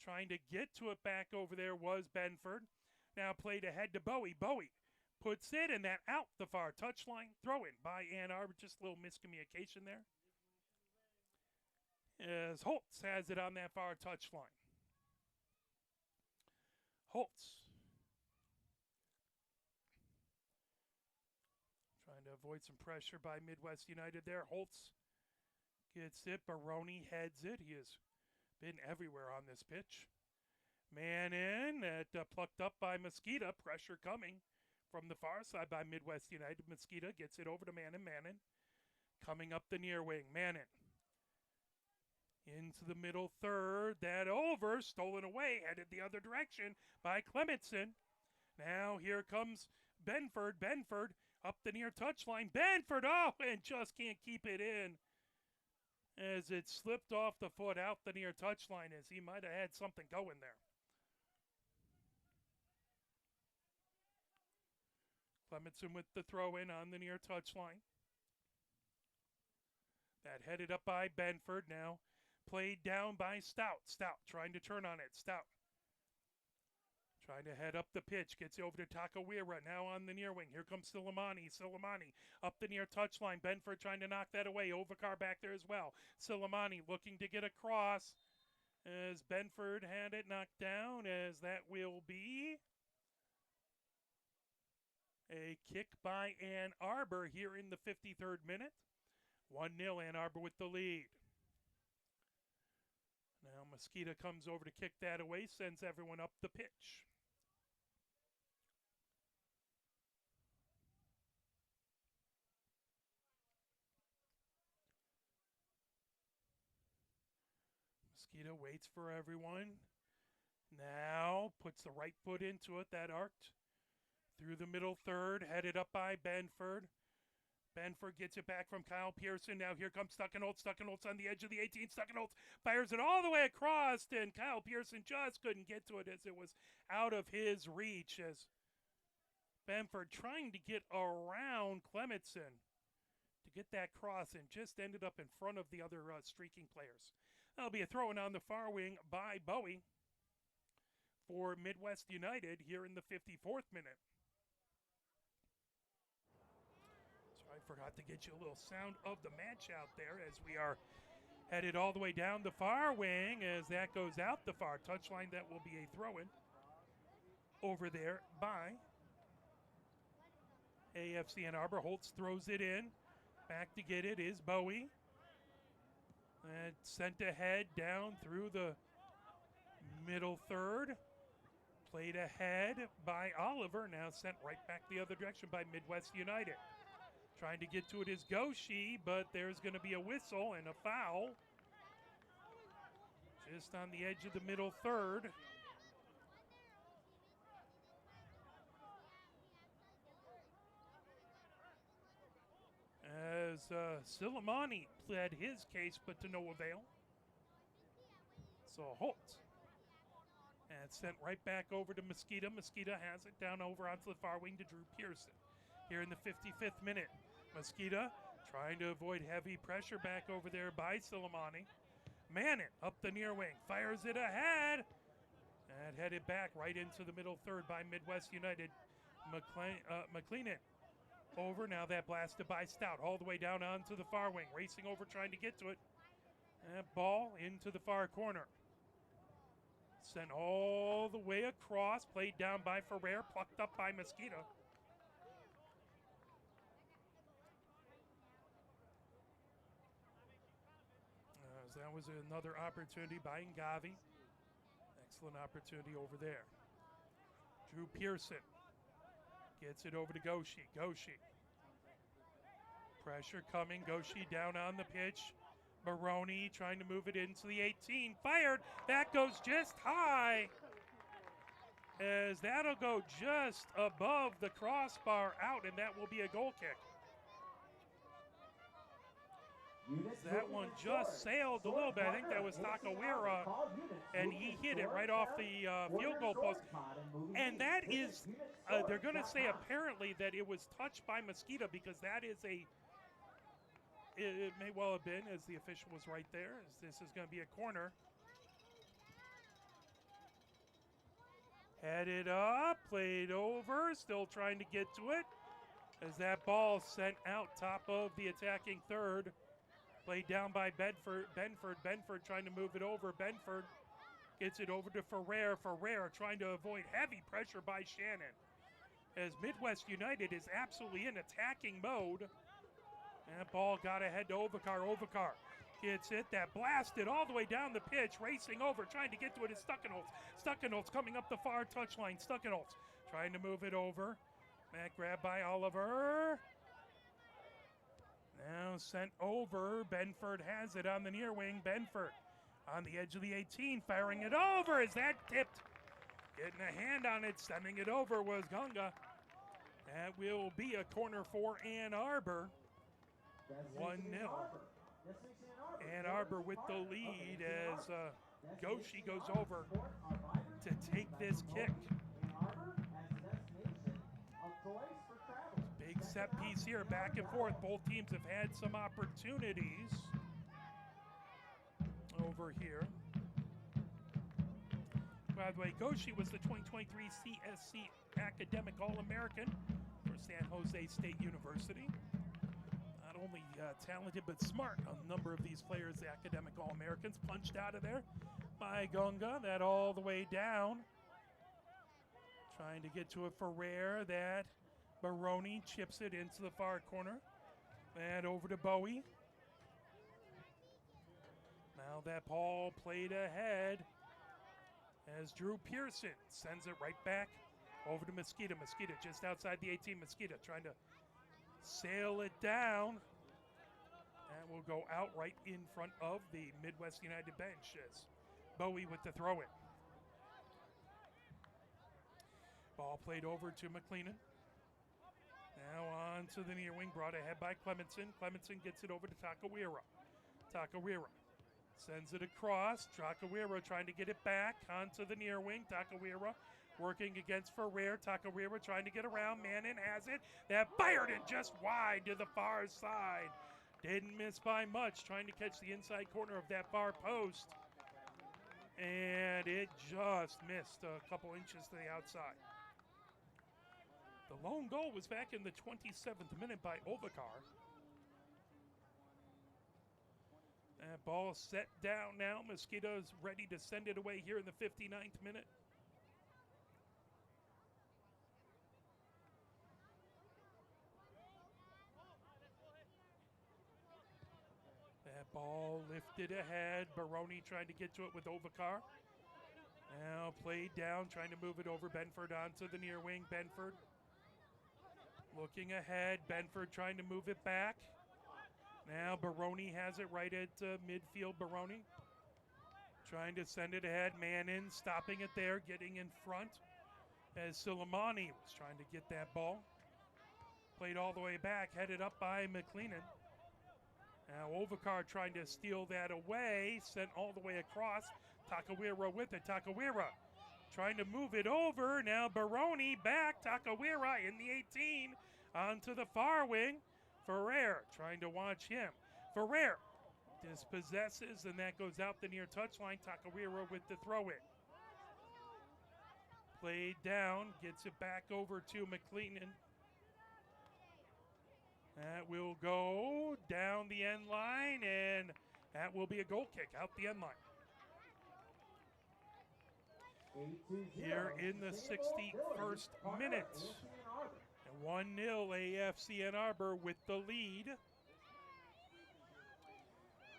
Trying to get to it back over there was Benford. Now played ahead to Bowie. Bowie puts it, and that out the far touchline. Throw in by Ann Arbor. Just a little miscommunication there. As Holtz has it on that far touchline. Holtz trying to avoid some pressure by Midwest United there. Holtz gets it. Baroni heads it. He has been everywhere on this pitch. Mannon plucked up by Mosqueda. Pressure coming from the far side by Midwest United. Mosqueda gets it over to Mannon. Mannon coming up the near wing. Mannon into the middle third. That over. Stolen away. Headed the other direction by Clementson. Now here comes Benford. Benford up the near touchline. Benford, oh, and just can't keep it in. As it slipped off the foot out the near touchline, as he might have had something going there. Clementson with the throw in on the near touchline. That headed up by Benford. Now played down by Stout. Stout trying to turn on it. Stout trying to head up the pitch. Gets over to Takawira. Now on the near wing. Here comes Stilimani. Stilimani up the near touchline. Benford trying to knock that away. Ovakar back there as well. Stilimani looking to get across as Benford had it knocked down, as that will be a kick by Ann Arbor here in the 53rd minute. 1-0 Ann Arbor with the lead. Now Mosquito comes over to kick that away, sends everyone up the pitch. Mosquito waits for everyone. Now puts the right foot into it, that arced. Through the middle third, headed up by Benford. Benford gets it back from Kyle Pearson. Now here comes Stuckenholtz. Stuckenholtz on the edge of the 18. Stuckenholtz fires it all the way across, and Kyle Pearson just couldn't get to it as it was out of his reach. As Benford trying to get around Clementson to get that cross and just ended up in front of the other streaking players. That'll be a throw-in on the far wing by Bowie for Midwest United here in the 54th minute. I forgot to get you a little sound of the match out there as we are headed all the way down the far wing as that goes out the far touchline. That will be a throw-in over there by AFC Ann Arbor. Holtz throws it in. Back to get it is Bowie. And sent ahead down through the middle third. Played ahead by Oliver. Now sent right back the other direction by Midwest United. Trying to get to it is Goshi, but there's going to be a whistle and a foul. Just on the edge of the middle third. As Silimani pled his case, but to no avail. So Holtz. And sent right back over to Mosquito. Mosquito has it down over onto the far wing to Drew Pearson. Here in the 55th minute. Mosquito trying to avoid heavy pressure back over there by Silimani. Mannon up the near wing. Fires it ahead. And headed back right into the middle third by Midwest United. McLean over. Now that blasted by Stout. All the way down onto the far wing. Racing over trying to get to it. And ball into the far corner. Sent all the way across. Played down by Ferrer. Plucked up by Mosquito. That was another opportunity by Ngavi. Excellent opportunity over there. Drew Pearson gets it over to Goshi. Goshi. Pressure coming. Goshi down on the pitch. Baroni trying to move it into the 18. Fired. That goes just high. As that'll go just above the crossbar out, and that will be a goal kick. That one just sailed a little bit. I think that was Takawira, and he hit it right off the field goal post. And that is, they're going to say apparently that it was touched by Mosquito because that is it may well have been, as the official was right there, as this is going to be a corner. Headed up, played over, still trying to get to it. As that ball sent out top of the attacking third. Played down by Benford. Benford trying to move it over. Benford gets it over to Ferrer. Ferrer trying to avoid heavy pressure by Shannon. As Midwest United is absolutely in attacking mode. That ball got ahead to Ovakar. Ovakar gets it. That blasted all the way down the pitch. Racing over. Trying to get to it is Stuckenholtz. Stuckenholtz coming up the far touchline. Stuckenholtz trying to move it over. That grab by Oliver. Now sent over. Benford has it on the near wing. Benford on the edge of the 18. Firing it over. Is that tipped? Getting a hand on it. Sending it over was Gunga. That will be a corner for Ann Arbor. 1-0. Ann Arbor with the lead as Goshi goes over to take this kick. Big set piece here, back and forth. Both teams have had some opportunities over here. By the way, Goshi was the 2023 CSC Academic All-American for San Jose State University. Not only talented, but smart. A number of these players, the Academic All-Americans, punched out of there by Gunga. That all the way down. Trying to get to it for Rare. That Baroni chips it into the far corner. And over to Bowie. Now Now that ball played ahead as Drew Pearson sends it right back over to Mosquito. Mosquito just outside the 18. Mosquito trying to sail it down. And will go out right in front of the Midwest United bench as Bowie with the throw-in. Ball played over to McLennan. Now on to the near wing, brought ahead by Clemenson. Clemenson gets it over to Takawira. Takawira sends it across. Takawira trying to get it back onto the near wing. Takawira working against Ferrer. Takawira trying to get around. Manning has it. That fired it just wide to the far side. Didn't miss by much, trying to catch the inside corner of that far post. And it just missed a couple inches to the outside. The lone goal was back in the 27th minute by Ovakar. That ball set down now. Mosquitoes ready to send it away here in the 59th minute. That ball lifted ahead. Baroni trying to get to it with Ovakar. Now played down, trying to move it over. Benford onto the near wing. Benford looking ahead. Benford trying to move it back. Now Baroni has it right at midfield. Baroni trying to send it ahead. Manning stopping it there, getting in front as Silimani was trying to get that ball. Played all the way back, headed up by McLennan. Now Ovakar trying to steal that away, sent all the way across. Takawira with it. Takawira trying to move it over. Now Baroni back. Takawira in the 18 onto the far wing. Ferrer trying to watch him. Ferrer dispossesses, and that goes out the near touchline. Takawira with the throw-in. Played down, gets it back over to McLennan. That will go down the end line, and that will be a goal kick out the end line. Here in the 61st minute. And 1-0 AFC Ann Arbor with the lead.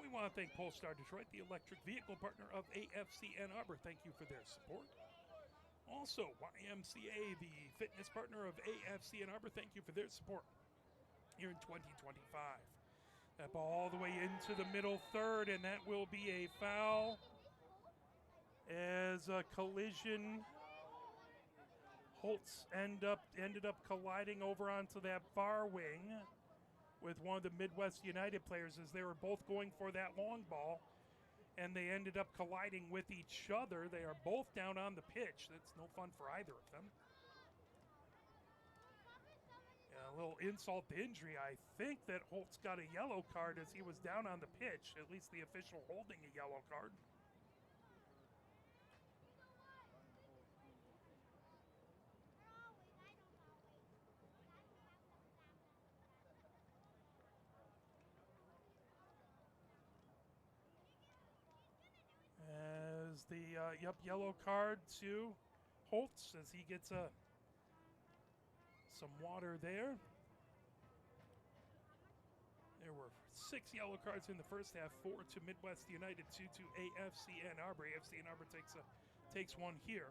We want to thank Polestar Detroit, the electric vehicle partner of AFC Ann Arbor. Thank you for their support. Also, YMCA, the fitness partner of AFC Ann Arbor. Thank you for their support here in 2025. That ball all the way into the middle third, and that will be a foul as a collision. Holtz ended up colliding over onto that far wing with one of the Midwest United players as they were both going for that long ball, and they ended up colliding with each other. They are both down on the pitch. That's no fun for either of them. A little insult to injury. I think that Holtz got a yellow card as he was down on the pitch, at least the official holding a yellow card. As the yellow card to Holtz as he gets some water there. There were 6 yellow cards in the first half, 4 to Midwest United, 2 to AFC Ann Arbor. AFC Ann Arbor takes one here.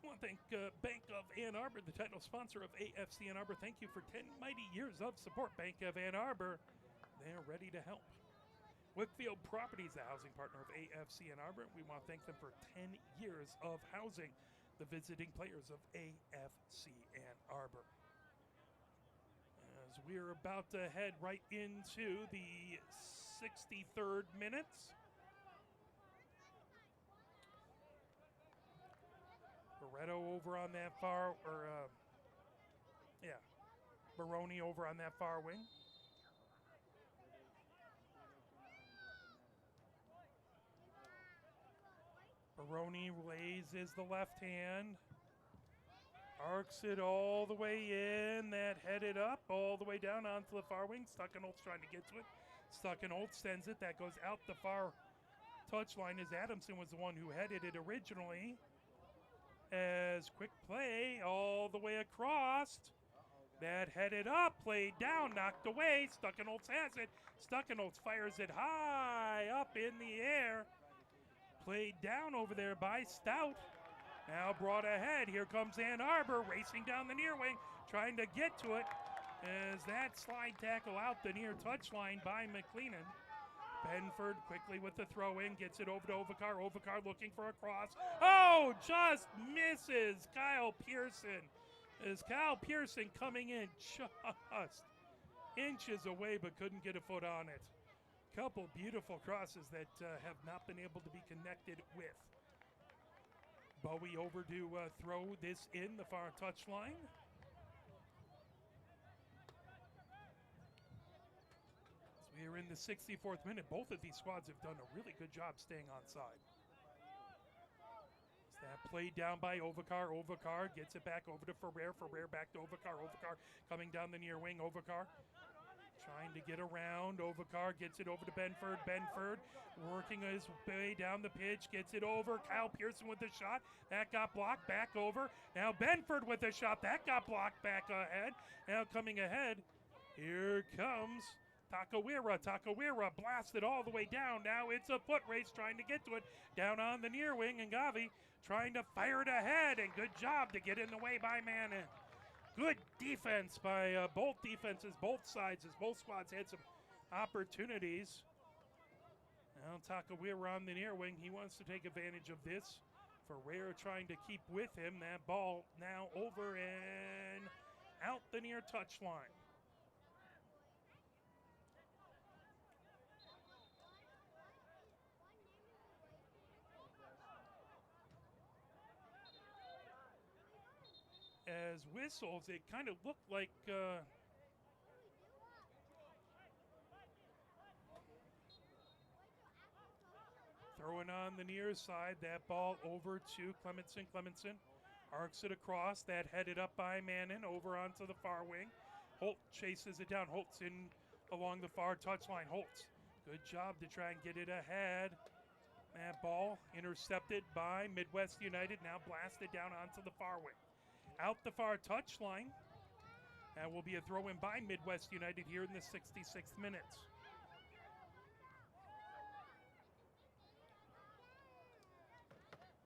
I want to thank Bank of Ann Arbor, the title sponsor of AFC Ann Arbor. Thank you for 10 mighty years of support. Bank of Ann Arbor, they're ready to help. Wickfield Properties, the housing partner of AFC Ann Arbor. We want to thank them for 10 years of housing the visiting players of AFC Ann Arbor. As we're about to head right into the 63rd minute. Barreto over on that far, Baroni over on that far wing. Baroni raises the left hand, arcs it all the way in, that headed up, all the way down onto the far wing. Stuckenholtz trying to get to it. Stuckenholtz sends it, that goes out the far touchline as Adamson was the one who headed it originally. As quick play all the way across. That headed up, played down, knocked away. Stuckenholtz has it. Stuckenholtz fires it high up in the air. Played down over there by Stout. Now brought ahead. Here comes Ann Arbor racing down the near wing, trying to get to it. As that slide tackle out the near touchline by McLeenan. Benford quickly with the throw in, gets it over to Ovikar. Ovikar looking for a cross. Oh, just misses Kyle Pearson. As Kyle Pearson coming in just inches away but couldn't get a foot on it. Couple beautiful crosses that have not been able to be connected with. Bowie over to throw this in the far touchline. We are in the 64th minute. Both of these squads have done a really good job staying onside. That played down by Ovikar. Ovikar gets it back over to Ferrer. Ferrer back to Ovikar. Ovikar coming down the near wing. Ovikar trying to get around. Ovikar gets it over to Benford. Benford working his way down the pitch. Gets it over. Kyle Pearson with the shot. That got blocked. Back over. Now Benford with the shot. That got blocked back ahead. Now coming ahead. Here comes Takawira. Takawira blasted all the way down. Now it's a foot race trying to get to it. Down on the near wing, and Gavi trying to fire it ahead, and good job to get in the way by Manning. Good defense by both defenses, both sides, as both squads had some opportunities. Now Takawira on the near wing. He wants to take advantage of this. Ferrer trying to keep with him. That ball now over and out the near touchline. As whistles, it kind of looked like throwing on the near side. That ball over to Clementson. Clementson arcs it across. That headed up by Manning over onto the far wing. Holt chases it down. Holt's in along the far touchline. Holtz, good job to try and get it ahead. That ball intercepted by Midwest United. Now blasted down onto the far wing. Out the far touchline. That will be a throw in by Midwest United here in the 66th minute.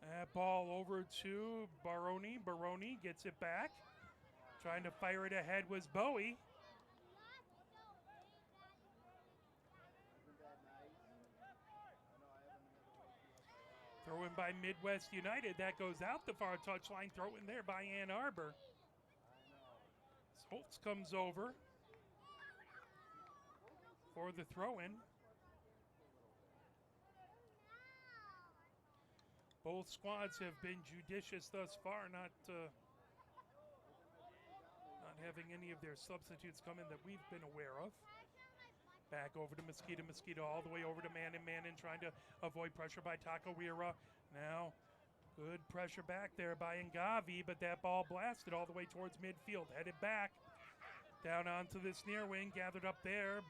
That ball over to Baroni. Baroni gets it back. Trying to fire it ahead was Bowie. Throw in by Midwest United. That goes out the far touchline. Throw in there by Ann Arbor. Holtz comes over for the throw-in. Both squads have been judicious thus far, not having any of their substitutes come in that we've been aware of. Back over to Mosquito. Mosquito all the way over to Manning. Manning trying to avoid pressure by Takawira. Now, good pressure back there by Ngavi, but that ball blasted all the way towards midfield. Headed back. Down onto this near wing. Gathered up there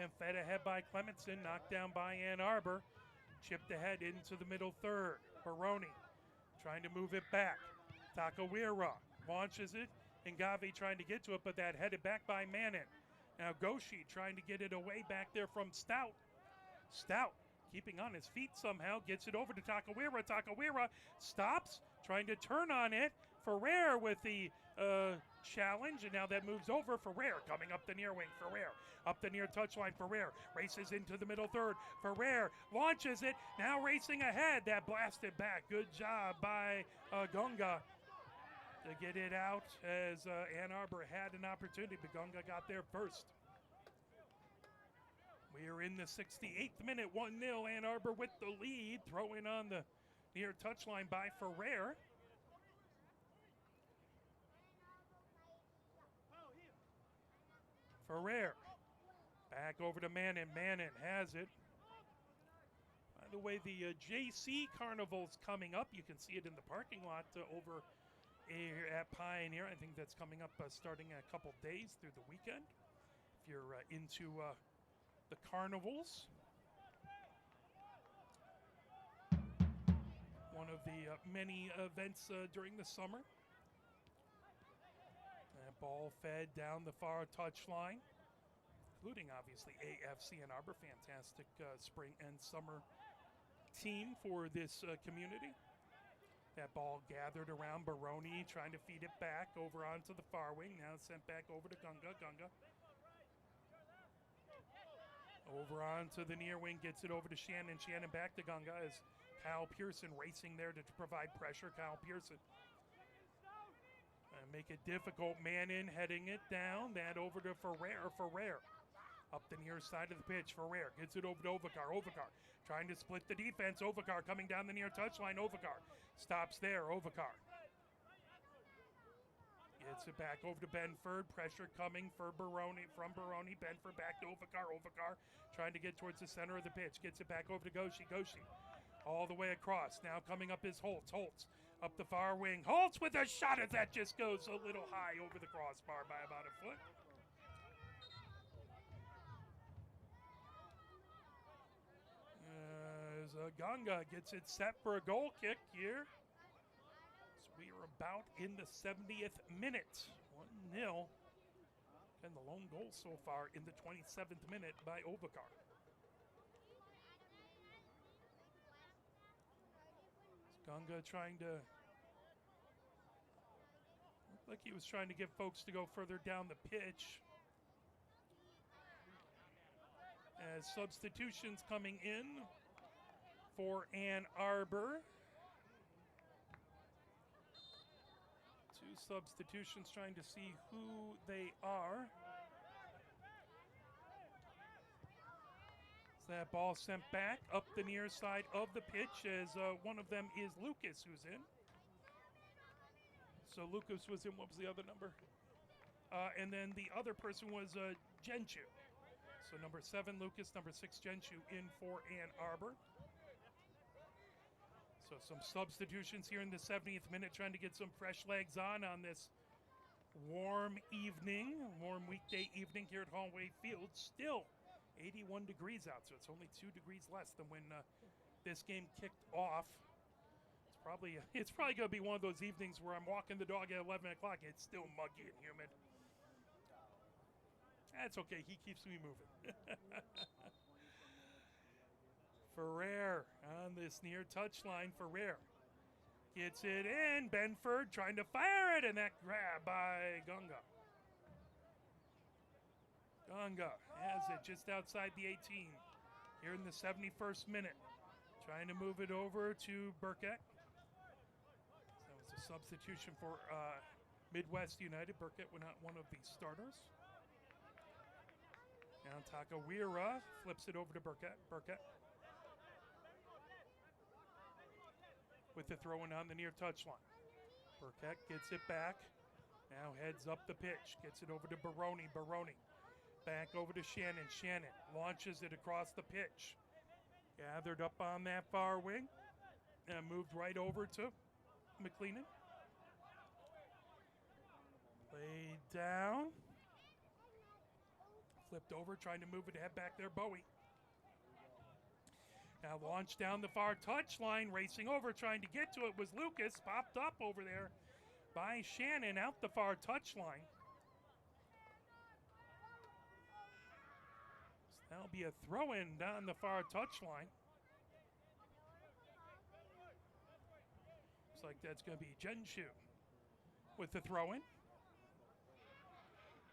and fed ahead by Clementson. Knocked down by Ann Arbor. Chipped ahead into the middle third. Baroni trying to move it back. Takawira launches it. Ngavi trying to get to it, but that headed back by Manning. Now Goshi trying to get it away back there from Stout. Stout keeping on his feet somehow, gets it over to Takawira. Takawira stops, trying to turn on it. Ferrer with the challenge, and now that moves over. Ferrer coming up the near wing. Ferrer up the near touchline. Ferrer races into the middle third. Ferrer launches it, now racing ahead. That blasted back. Good job by Gunga to get it out as Ann Arbor had an opportunity, but Gunga got there first. We are in the 68th minute, 1-0. Ann Arbor with the lead. Throw in on the near touchline by Ferrer. Ferrer back over to Manning. Manning has it. By the way, the JC Carnival's coming up. You can see it in the parking lot over here at Pioneer. I think that's coming up starting in a couple days through the weekend. If you're into the carnivals. One of the many events during the summer. That Ball fed down the far touchline, including obviously AFC and Arbor. Fantastic spring and summer team for this community. That ball gathered around Baroni, trying to feed it back over onto the far wing. Now sent back over to Gunga. Gunga over onto the near wing, gets it over to Shannon. Shannon back to Gunga as Kyle Pearson racing there to provide pressure. Kyle Pearson make it difficult. Man in, heading it down. That over to Ferrer. Ferrer up the near side of the pitch. Ferrer gets it over to Ovikar. Ovikar trying to split the defense. Ovikar coming down the near touchline. Ovikar stops there. Ovikar gets it back over to Benford. Pressure coming for Baroni, from Baroni. Benford back to Ovikar. Ovikar trying to get towards the center of the pitch. Gets it back over to Goshi. Goshi all the way across. Now coming up is Holtz. Holtz up the far wing. Holtz with a shot as that just goes a little high over the crossbar by about a foot. As Ganga gets it set for a goal kick here. So we are about in the 70th minute. 1-0. And the lone goal so far in the 27th minute by Ovikar. Gunga trying to, looked like he was trying to get folks to go further down the pitch. As substitutions coming in for Ann Arbor. 2 substitutions, trying to see who they are. That ball sent back up the near side of the pitch as one of them is Lucas, who's in. So Lucas was in. What was the other number? And then the other person was Genshu. So number 7 Lucas, number 6 Genshu in for Ann Arbor. So some substitutions here in the 70th minute, trying to get some fresh legs on this warm evening, warm weekday evening here at Hallway Field. Still 81 degrees out, so it's only 2 degrees less than when this game kicked off. It's probably going to be one of those evenings where I'm walking the dog at 11 o'clock and it's still muggy and humid. That's okay, he keeps me moving. Ferrer on this near touchline. Ferrer gets it in. Benford trying to fire it, and that grab by Gunga. Gunga has it just outside the 18 here in the 71st minute. Trying to move it over to Burkett. That was a substitution for Midwest United. Burkett was not one of the starters. Now Takawira flips it over to Burkett. Burkett with the throw-in on the near touchline. Burkett gets it back. Now heads up the pitch. Gets it over to Baroni. Baroni back over to Shannon. Shannon launches it across the pitch. Gathered up on that far wing. And moved right over to McLeenan. Laid down. Flipped over, trying to move it, head back there, Bowie. Now launched down the far touchline, racing over, trying to get to it was Lucas. Popped up over there by Shannon out the far touchline. So that'll be a throw-in down the far touchline. Looks like that's going to be Genshu with the throw-in.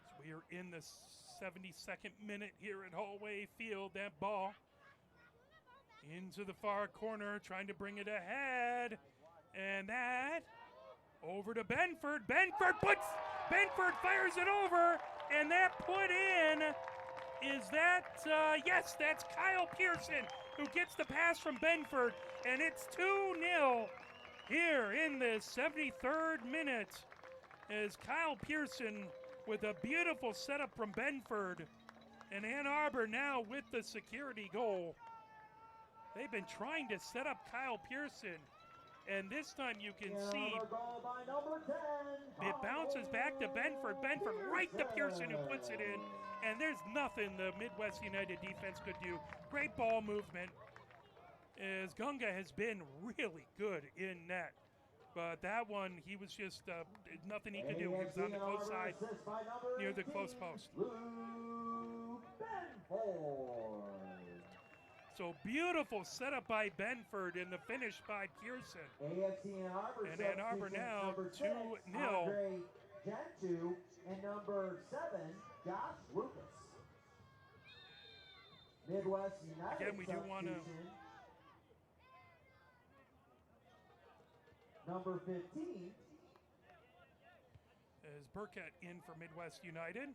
So we are in the 72nd minute here at Hallway Field. That ball into the far corner, trying to bring it ahead. And that over to Benford. Benford fires it over. And that put in, yes, that's Kyle Pearson who gets the pass from Benford. And it's 2-0 here in the 73rd minute as Kyle Pearson with a beautiful setup from Benford. And Ann Arbor now with the security goal. They've been trying to set up Kyle Pearson, and this time you can see it bounces back to Benford. Benford right to Pearson, who puts it in, and there's nothing the Midwest United defense could do. Great ball movement as Gunga has been really good in net But that one, he was just nothing he could do. He was on the close side, near the close post. So beautiful setup by Benford and the finish by Pearson. AFC Ann Arbor, And Ann Arbor now number 6, 2-0. Andre Gentoo, and number 7, Josh Lucas. Midwest United. Again, we do want to. Number 15. Is Burkett in for Midwest United?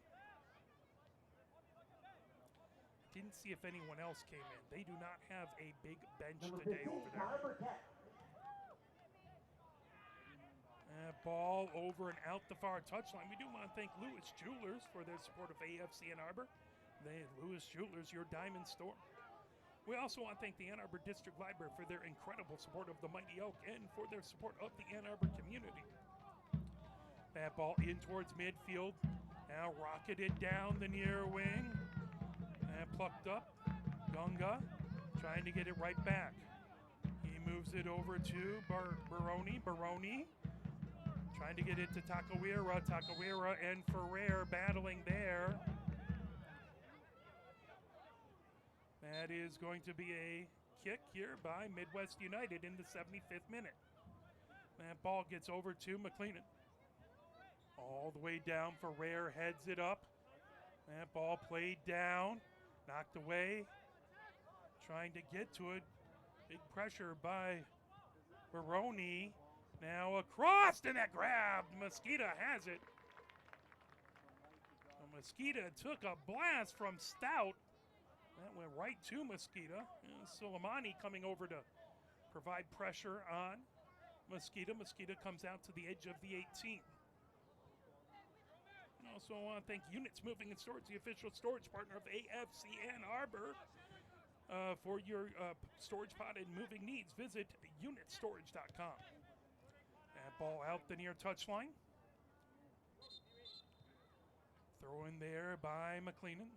Didn't see if anyone else came in. They do not have a big bench today over there. Ball over and out the far touchline. We do want to thank Lewis Jewelers for their support of AFC Ann Arbor. Lewis Jewelers, your diamond store. We also want to thank the Ann Arbor District Library for their incredible support of the Mighty Oak and for their support of the Ann Arbor community. That ball in towards midfield. Now rocketed down the near wing. And plucked up. Gunga trying to get it right back. He moves it over to Baroni. Trying to get it to Takawira. Takawira and Ferrer battling there. That is going to be a kick here by Midwest United in the 75th minute. That ball gets over to McLennan. All the way down, Ferrer heads it up. That ball played down, knocked away. Trying to get to it. Big pressure by Baroni. Now across, and that grab. Mosquita has it. Mosquita took a blast from Stout. That went right to Mosquita. And Soleimani coming over to provide pressure on Mosquita. Mosquita comes out to the edge of the 18. And also I want to thank Units Moving and Storage, the official storage partner of AFC Ann Arbor. For your storage pod and moving needs, visit unitstorage.com. That ball out the near touchline. Throw in there by McLennan.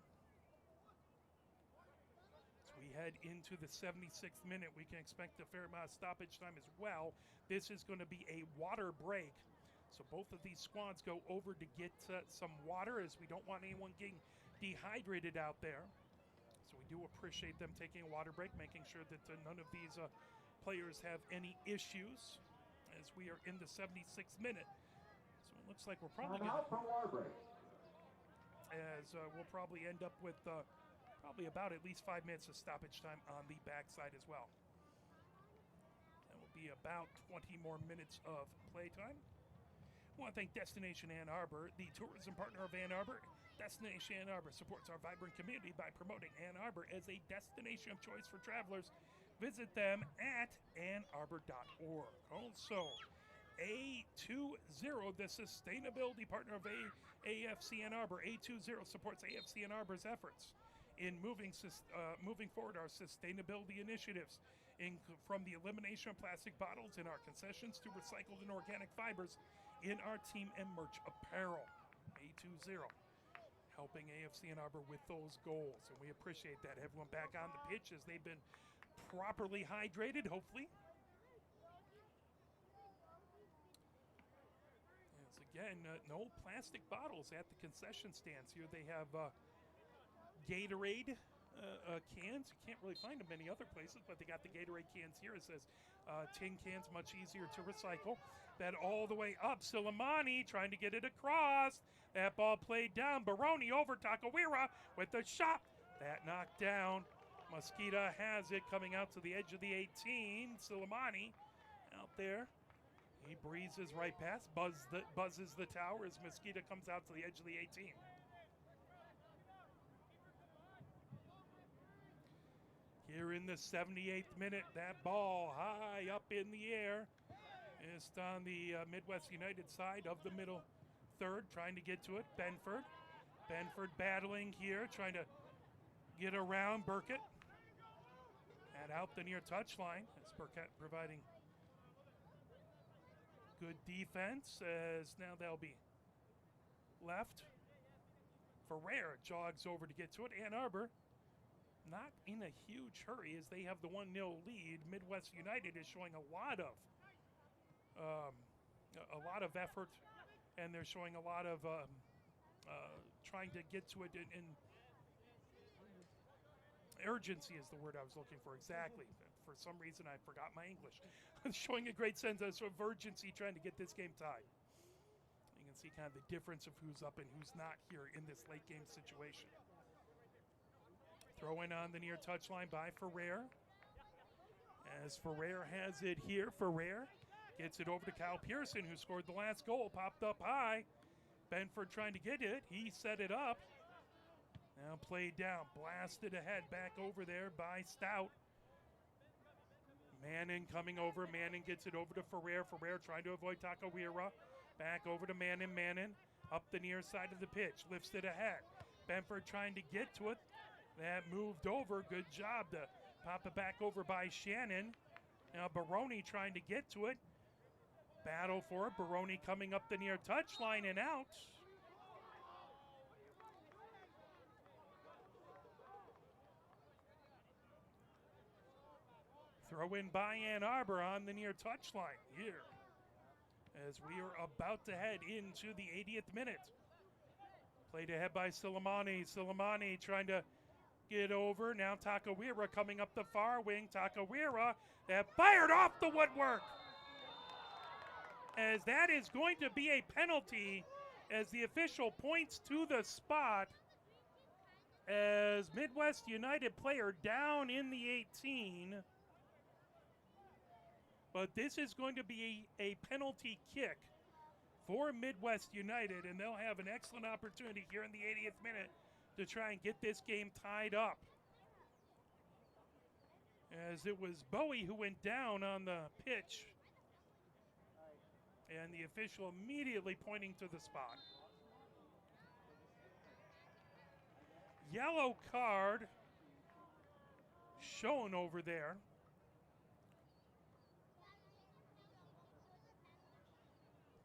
As we head into the 76th minute, we can expect a fair amount of stoppage time as well. This is going to be a water break. So both of these squads go over to get some water, as we don't want anyone getting dehydrated out there. So we do appreciate them taking a water break, making sure that none of these players have any issues as we are in the 76th minute. So it looks like we're probably going to, we'll probably end up with probably about at least 5 minutes of stoppage time on the backside as well. That will be about 20 more minutes of playtime. I want to thank Destination Ann Arbor, the tourism partner of Ann Arbor. Destination Ann Arbor supports our vibrant community by promoting Ann Arbor as a destination of choice for travelers. Visit them at annarbor.org. Also, A20, the sustainability partner of AFC Ann Arbor. A20 supports AFC Ann Arbor's efforts in moving forward our sustainability initiatives, from the elimination of plastic bottles in our concessions to recycled and organic fibers in our team and merch apparel. A20 helping AFC Ann Arbor with those goals, and we appreciate that. Everyone back on the pitch as they've been properly hydrated, hopefully. As again, no plastic bottles at the concession stands here. They have Gatorade cans. You can't really find them many other places, but they got the Gatorade cans here. It says tin cans, much easier to recycle. That all the way up. Soleimani trying to get it across. That ball played down. Baroni over Takawira with the shot. That knocked down. Mosquita has it coming out to the edge of the 18. Soleimani out there. He breezes right past, buzzes the tower as Mosquita comes out to the edge of the 18. Here in the 78th minute, that ball high up in the air. Just on the Midwest United side of the middle third, trying to get to it. Benford battling here, trying to get around Burkett. And out the near touchline, as Burkett providing good defense, as now they'll be left. Ferrer jogs over to get to it. Ann Arbor not in a huge hurry as they have the 1-0 lead. Midwest United is showing a lot of a lot of effort, and they're showing a lot of trying to get to it in urgency is the word I was looking for. Exactly. For some reason, I forgot my English. Showing a great sense of urgency, trying to get this game tied. You can see kind of the difference of who's up and who's not here in this late game situation. Throw in on the near touchline by Ferrer. As Ferrer has it here, Ferrer gets it over to Kyle Pearson, who scored the last goal, popped up high. Benford trying to get it. He set it up. Now played down, blasted ahead, back over there by Stout. Manning coming over. Manning gets it over to Ferrer. Ferrer trying to avoid Takawira. Back over to Manning. Manning up the near side of the pitch. Lifts it ahead. Benford trying to get to it. That moved over. Good job to pop it back over by Shannon. Now Baroni trying to get to it. Battle for it. Baroni coming up the near touchline and out. Throw in by Ann Arbor on the near touchline here as we are about to head into the 80th minute. Played ahead by Silamani. Silamani trying to get over. Now Takawira coming up the far wing. Takawira that fired off the woodwork. As that is going to be a penalty as the official points to the spot as Midwest United player down in the 18. But this is going to be a penalty kick for Midwest United, and they'll have an excellent opportunity here in the 80th minute to try and get this game tied up. As it was Bowie who went down on the pitch, and the official immediately pointing to the spot. Yellow card shown over there.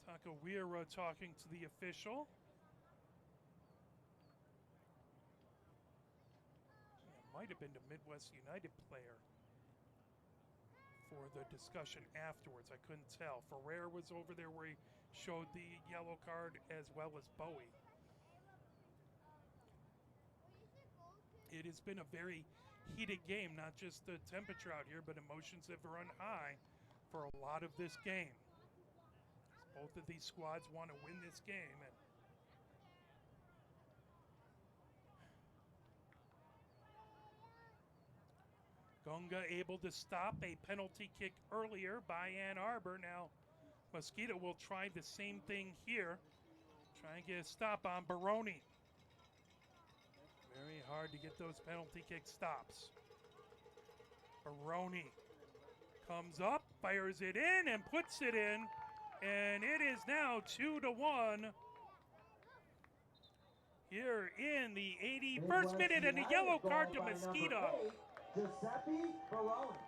Takawira talking to the official. It might have been the Midwest United player for the discussion afterwards. I couldn't tell. Ferrer was over there where he showed the yellow card as well as Bowie. It has been a very heated game, not just the temperature out here, but emotions have run high for a lot of this game. Both of these squads want to win this game. And Gunga able to stop a penalty kick earlier by Ann Arbor. Now Mosquito will try the same thing here. Try and get a stop on Baroni. Very hard to get those penalty kick stops. Baroni comes up, fires it in, and puts it in. And it is now 2-1 here in the 81st minute, and a yellow card to Mosquito. Giuseppe Baroni.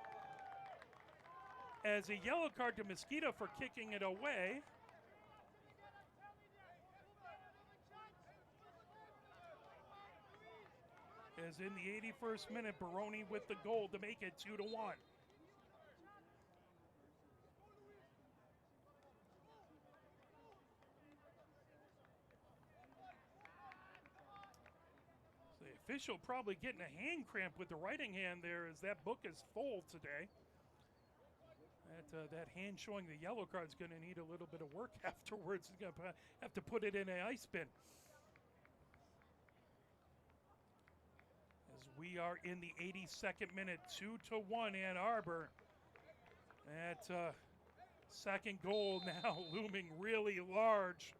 As a yellow card to Mosquito for kicking it away. As in the 81st minute, Baroni with the goal to make it 2-1. The official probably getting a hand cramp with the writing hand there as that book is full today. That hand showing the yellow card is going to need a little bit of work afterwards. He's going to have to put it in an ice bin. As we are in the 82nd minute, 2-1 Ann Arbor. That second goal now looming really large.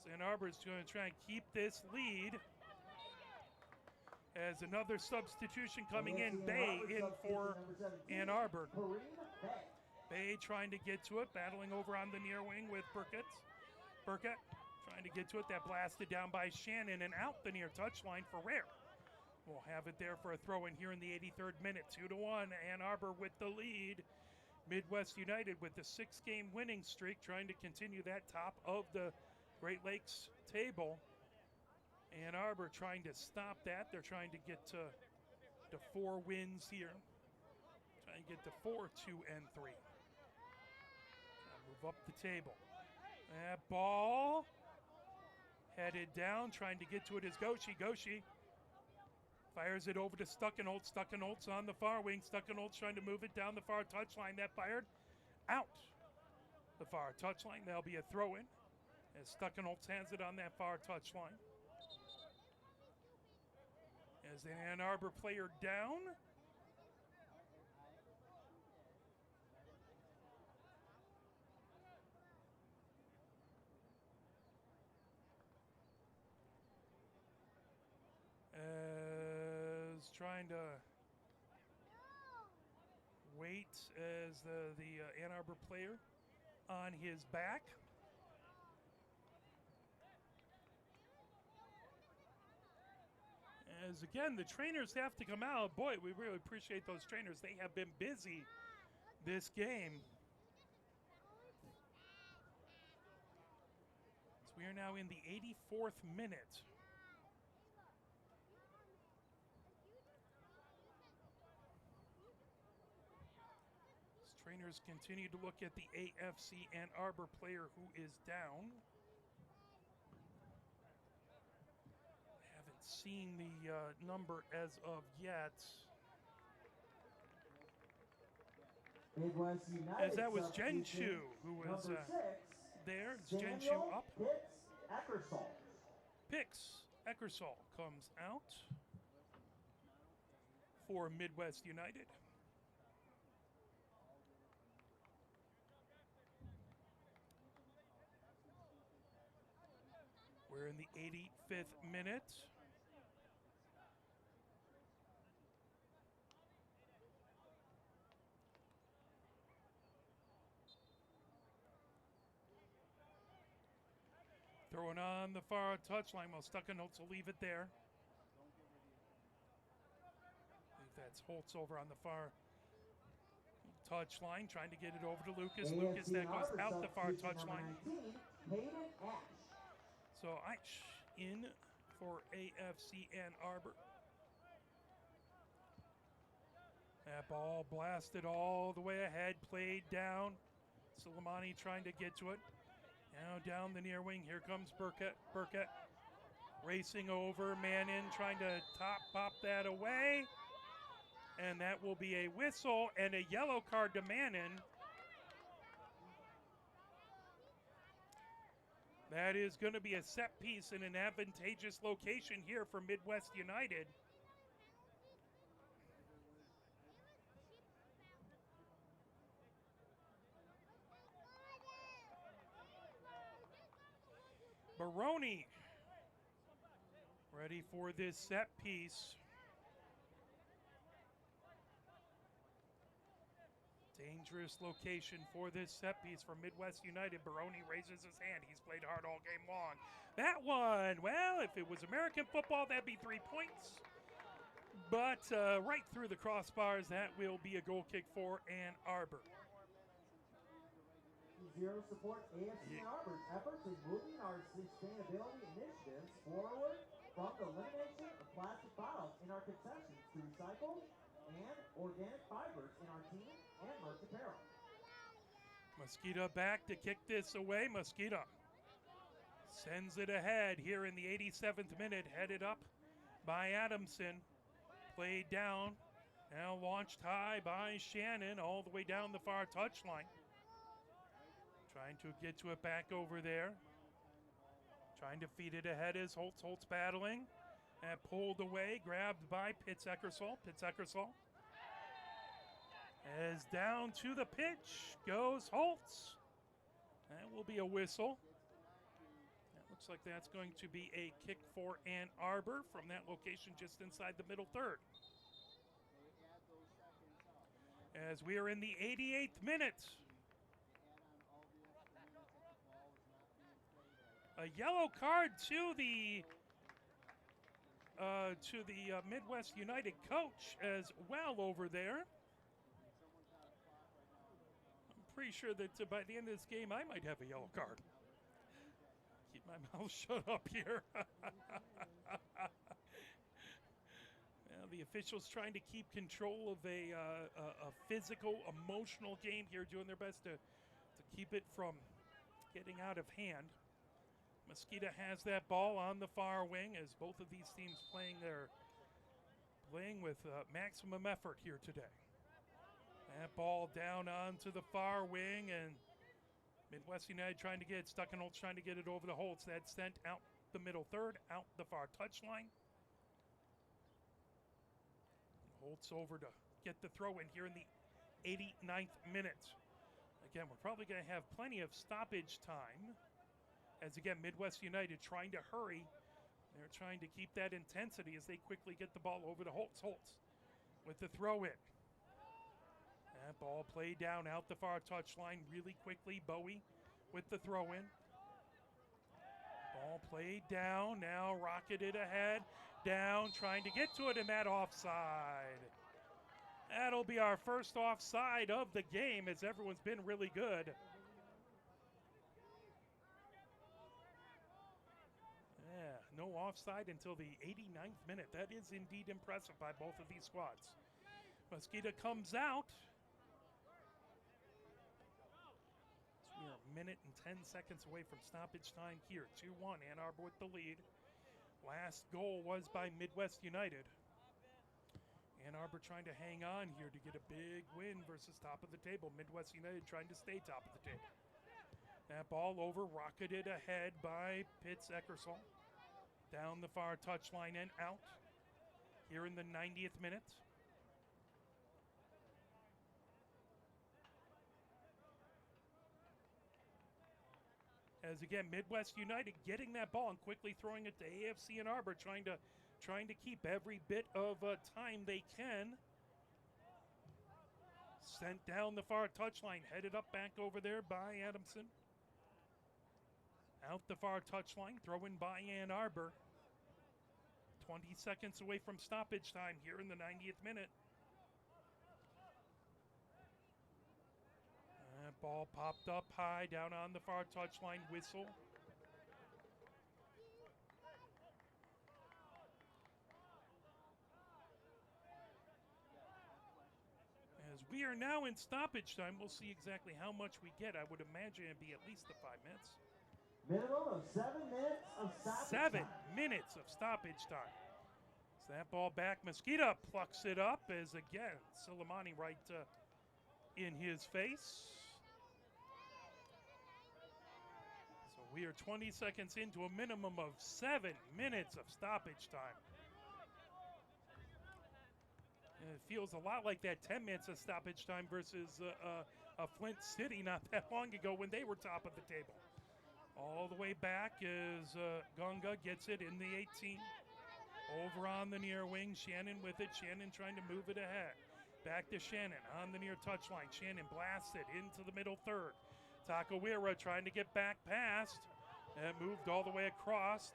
So Ann Arbor is going to try and keep this lead. As another substitution coming in, Bay in for Ann Arbor. Bay trying to get to it, battling over on the near wing with Burkett. Burkett trying to get to it, that blasted down by Shannon and out the near touchline for Rare. We'll have it there for a throw in here in the 83rd minute. 2-1, Ann Arbor with the lead. Midwest United with the 6-game winning streak, trying to continue that top of the Great Lakes table. Ann Arbor trying to stop that. They're trying to get to 4 wins here. Trying to get to 4, 2, and 3. Move move up the table. That ball headed down, trying to get to it is Goshi. Goshi fires it over to Stuckenholtz. Stuckenholtz on the far wing. Stuckenholtz trying to move it down the far touchline. That fired out the far touchline. There'll be a throw-in as Stuckenholtz hands it on that far touchline. As the Ann Arbor player down. As trying to wait as the Ann Arbor player on his back. As again, the trainers have to come out. Boy, we really appreciate those trainers. They have been busy this game. So we are now in the 84th minute. As trainers continue to look at the AFC Ann Arbor player who is down. Seen the number as of yet. Midwest United As that was substitution, Genshu who was number 6, there. It's Genshu Samuel up. Eckersall. Pix Eckersall comes out for Midwest United. We're in the 85th minute. Throwing on the far touchline while Stuckenholtz will leave it there. I think that's Holtz over on the far touchline, trying to get it over to Lucas. AFC Lucas, that goes Arbor out the far substitution touchline. number 19, Hayden Ash. So Ash in for AFC Ann Arbor. That ball blasted all the way ahead, played down. Soleimani trying to get to it. Now down the near wing, here comes Burkett. Burkett racing over, man in, trying to pop that away. And that will be a whistle and a yellow card to Mannin. That is going to be a set piece in an advantageous location here for Midwest United. Baroni ready for this set piece. Dangerous location for this set piece for Midwest United. Baroni raises his hand. He's played hard all game long. That one, well, if it was American football, that'd be 3 points. But right through the crossbars, that will be a goal kick for Ann Arbor. Zero support AFC Arbor's efforts in moving our sustainability initiatives forward from the elimination of plastic bottles in our concessions to recycled and organic fibers in our team and merch apparel. Mosquito back to kick this away. Mosquito sends it ahead here in the 87th minute, headed up by Adamson. Played down, now launched high by Shannon all the way down the far touchline. Trying to get to it back over there. Trying to feed it ahead is Holtz. Holtz battling. And pulled away, grabbed by Pitts Eckersall. Pitts Eckersall. As down to the pitch goes Holtz. That will be a whistle. That looks like that's going to be a kick for Ann Arbor from that location just inside the middle third. As we are in the 88th minute. A yellow card to the Midwest United coach as well over there. I'm pretty sure that by the end of this game, I might have a yellow card. Keep my mouth shut up here. Well, the officials trying to keep control of a physical, emotional game here, doing their best to keep it from getting out of hand. Mosquito has that ball on the far wing as both of these teams playing with maximum effort here today. That ball down onto the far wing, and Midwest United trying to get it. Stuckenholtz trying to get it over the Holtz. That's sent out the middle third, out the far touchline. Holtz over to get the throw in here in the 89th minute. Again, we're probably going to have plenty of stoppage time. As again, Midwest United trying to hurry. They're trying to keep that intensity as they quickly get the ball over to Holtz. Holtz with the throw in. That ball played down out the far touchline really quickly. Bowie with the throw in. Ball played down, now rocketed ahead. Down, trying to get to it, and that offside. That'll be our first offside of the game as everyone's been really good. Yeah, no offside until the 89th minute. That is indeed impressive by both of these squads. Mosquito comes out. So we are a minute and 10 seconds away from stoppage time here. 2-1, Ann Arbor with the lead. Last goal was by Midwest United. Ann Arbor trying to hang on here to get a big win versus top of the table. Midwest United trying to stay top of the table. That ball over, rocketed ahead by Pitts Eckersall. Down the far touchline and out here in the 90th minute. As again, Midwest United getting that ball and quickly throwing it to AFC Ann Arbor, trying to keep every bit of time they can. Sent down the far touchline, headed up back over there by Adamson. Out the far touchline, throw in by Ann Arbor. 20 seconds away from stoppage time here in the 90th minute. That ball popped up high, down on the far touchline, whistle. As we are now in stoppage time, we'll see exactly how much we get. I would imagine it'd be at least the 5 minutes. Minimum of 7 minutes of stoppage 7 time. minutes of stoppage time. So that ball back, Mosquito plucks it up as again, Silimani right in his face. So we are 20 seconds into a minimum of 7 minutes of stoppage time. And it feels a lot like that 10 minutes of stoppage time versus a Flint City not that long ago when they were top of the table. All the way back as Gunga gets it in the 18. Over on the near wing, Shannon with it. Shannon trying to move it ahead. Back to Shannon on the near touchline. Shannon blasts it into the middle third. Takawira trying to get back past. And moved all the way across.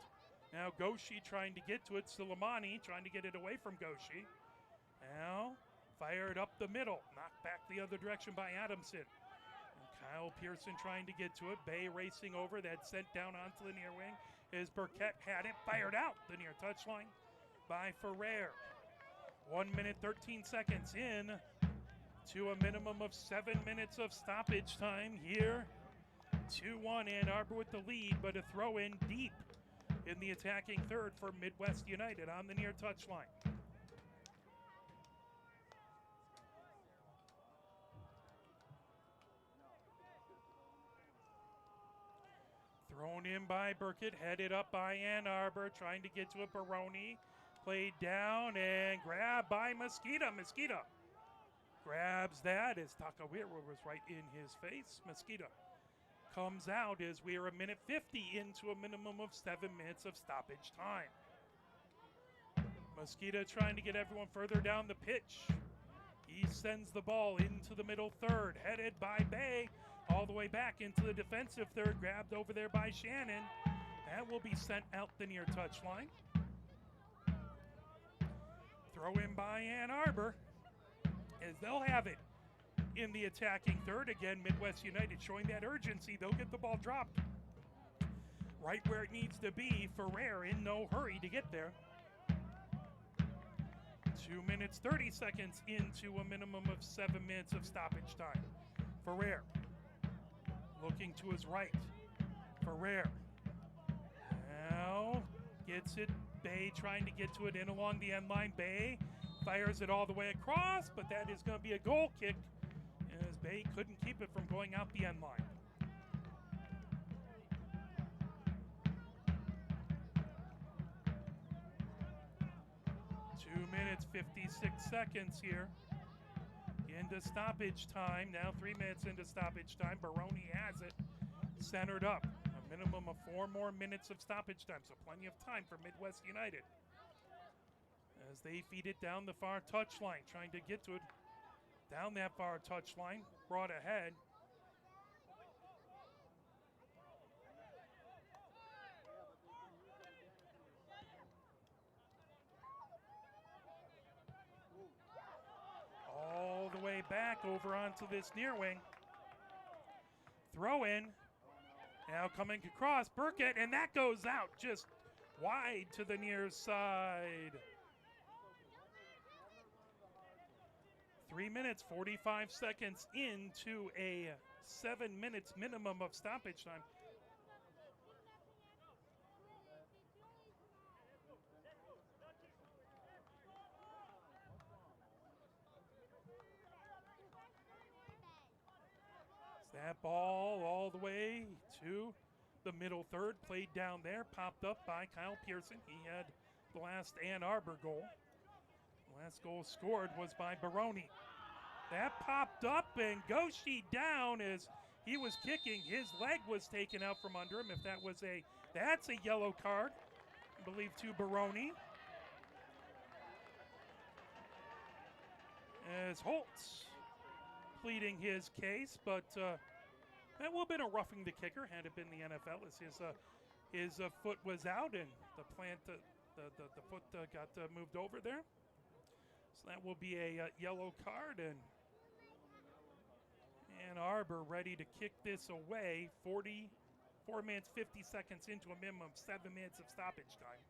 Now Goshi trying to get to it. Silimani trying to get it away from Goshi. Now fired up the middle. Knocked back the other direction by Adamson. Kyle Pearson trying to get to it. Bay racing over. That's sent down onto the near wing. As Burkett had it fired out the near touchline by Ferrer. 1 minute, 13 seconds in to a minimum of 7 minutes of stoppage time here. 2-1 Ann Arbor with the lead, but a throw in deep in the attacking third for Midwest United on the near touchline. Thrown in by Burkett, headed up by Ann Arbor, trying to get to it. Baroni played down and grabbed by Mosquito. Mosquito grabs that as Takawira was right in his face. Mosquito comes out as we are a minute 50 into a minimum of 7 minutes of stoppage time. Mosquito trying to get everyone further down the pitch. He sends the ball into the middle third, headed by Bay. All the way back into the defensive third, grabbed over there by Shannon. That will be sent out the near touchline. Throw in by Ann Arbor as they'll have it in the attacking third. Again, Midwest United showing that urgency. They'll get the ball dropped right where it needs to be. Ferrer in no hurry to get there. 2 minutes, 30 seconds into a minimum of 7 minutes of stoppage time. Ferrer Looking to his right. Ferrer. Now gets it. Bay trying to get to it in along the end line. Bay fires it all the way across, but that is going to be a goal kick as Bay couldn't keep it from going out the end line. 2 minutes, 56 seconds here. Into stoppage time. Now 3 minutes into stoppage time. Baroni has it centered up. A minimum of 4 more minutes of stoppage time, so plenty of time for Midwest United. As they feed it down the far touchline, trying to get to it down that far touchline, brought ahead. All the way back over onto this near wing. Throw in. Now coming across, Burkett, and that goes out just wide to the near side. 3 minutes, 45 seconds into a 7 minutes minimum of stoppage time. That ball all the way to the middle third, played down there, popped up by Kyle Pearson. He had the last Ann Arbor goal. The last goal scored was by Baroni. That popped up and Goshi down as he was kicking. His leg was taken out from under him. If that was that's a yellow card, I believe, to Baroni. As Holtz pleading his case, but that would have been a roughing the kicker had it been the NFL, as his foot was out and the foot got moved over there. So that will be a yellow card, and Ann Arbor ready to kick this away. 4 minutes, 50 seconds into a minimum of 7 minutes of stoppage time.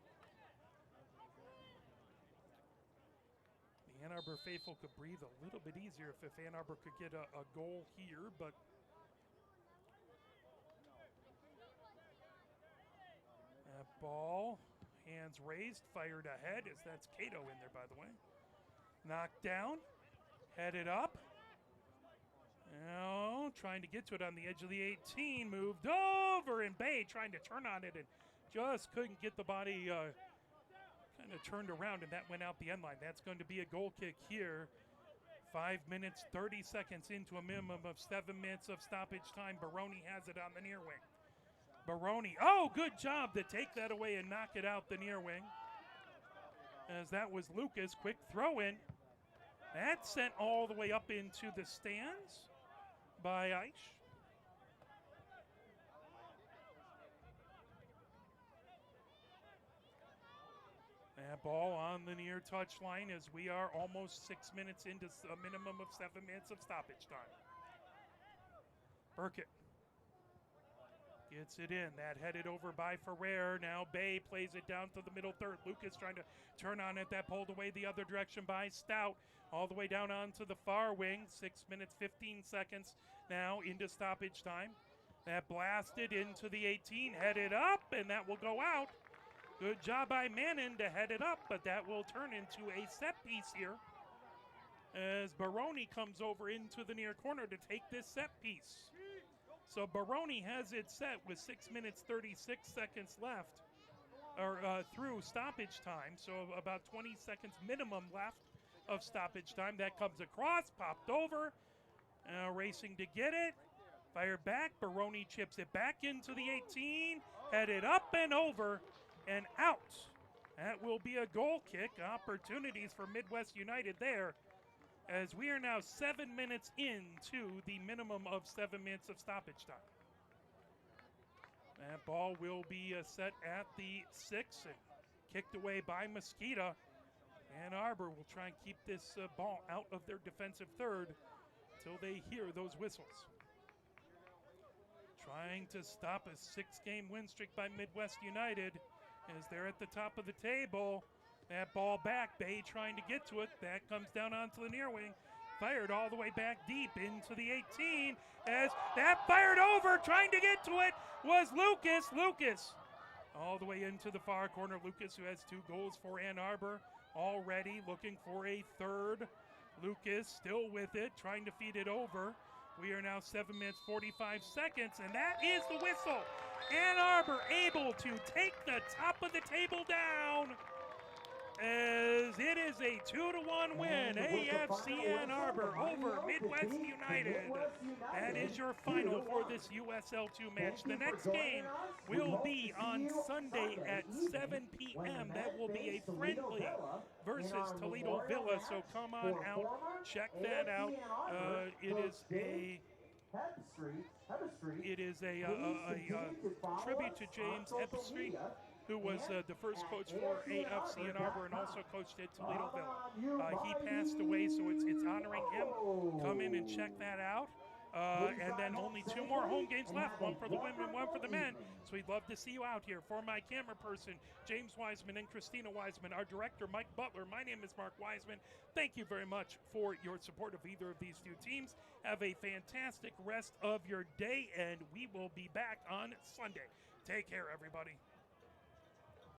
The Ann Arbor faithful could breathe a little bit easier if Ann Arbor could get a goal here, but that ball, hands raised, fired ahead, as that's Cato in there, by the way. Knocked down, headed up. Now trying to get to it on the edge of the 18, moved over, and Bay trying to turn on it and just couldn't get the body kind of turned around, and that went out the end line. That's going to be a goal kick here. 5 minutes, 30 seconds into a minimum of 7 minutes of stoppage time. Baroni has it on the near wing. Baroni, oh, good job to take that away and knock it out the near wing. As that was Lucas, quick throw in. That sent all the way up into the stands by Aish. That ball on the near touchline as we are almost 6 minutes into a minimum of 7 minutes of stoppage time. Burkett gets it in. That headed over by Ferrer. Now Bay plays it down to the middle third. Lucas trying to turn on it. That pulled away the other direction by Stout. All the way down onto the far wing. 6 minutes, 15 seconds now into stoppage time. That blasted into the 18. Headed up, and that will go out. Good job by Mannon to head it up, but that will turn into a set piece here as Baroni comes over into the near corner to take this set piece. So Baroni has it set with 6 minutes, 36 seconds left, or through stoppage time. So about 20 seconds minimum left of stoppage time. That comes across, popped over, racing to get it. Fired back, Baroni chips it back into the 18, headed up and over and out. That will be a goal kick. Opportunities for Midwest United there, as we are now 7 minutes into the minimum of 7 minutes of stoppage time. That ball will be set at the 6 and kicked away by Mosquito. Ann Arbor will try and keep this ball out of their defensive third until they hear those whistles. Trying to stop a 6-game win streak by Midwest United as they're at the top of the table. That ball back, Bay trying to get to it. That comes down onto the near wing. fired all the way back deep into the 18 as that fired over, trying to get to it was Lucas. Lucas all the way into the far corner. Lucas, who has 2 goals for Ann Arbor, already looking for a third. Lucas still with it, trying to feed it over. We are now 7 minutes 45 seconds, and that is the whistle. Ann Arbor able to take the top of the table down, as it is a 2-1 win. AFC Ann Arbor over Midwest United. That is your final for this USL2 match. The next game will be on Sunday at 7 p.m. That will be a friendly versus Toledo Villa, so come on out, check that out. It is a tribute to James Epstreet, who was the first coach for AFC Ann Arbor and also coached at Toledo Villa. He passed away, so it's honoring him. Come in and check that out. And then only 2 more home games left, 1 for the women, 1 for the men. So we'd love to see you out here. For my camera person, James Wiseman and Christina Wiseman, our director, Mike Butler, my name is Mark Wiseman. Thank you very much for your support of either of these 2 teams. Have a fantastic rest of your day, and we will be back on Sunday. Take care, everybody.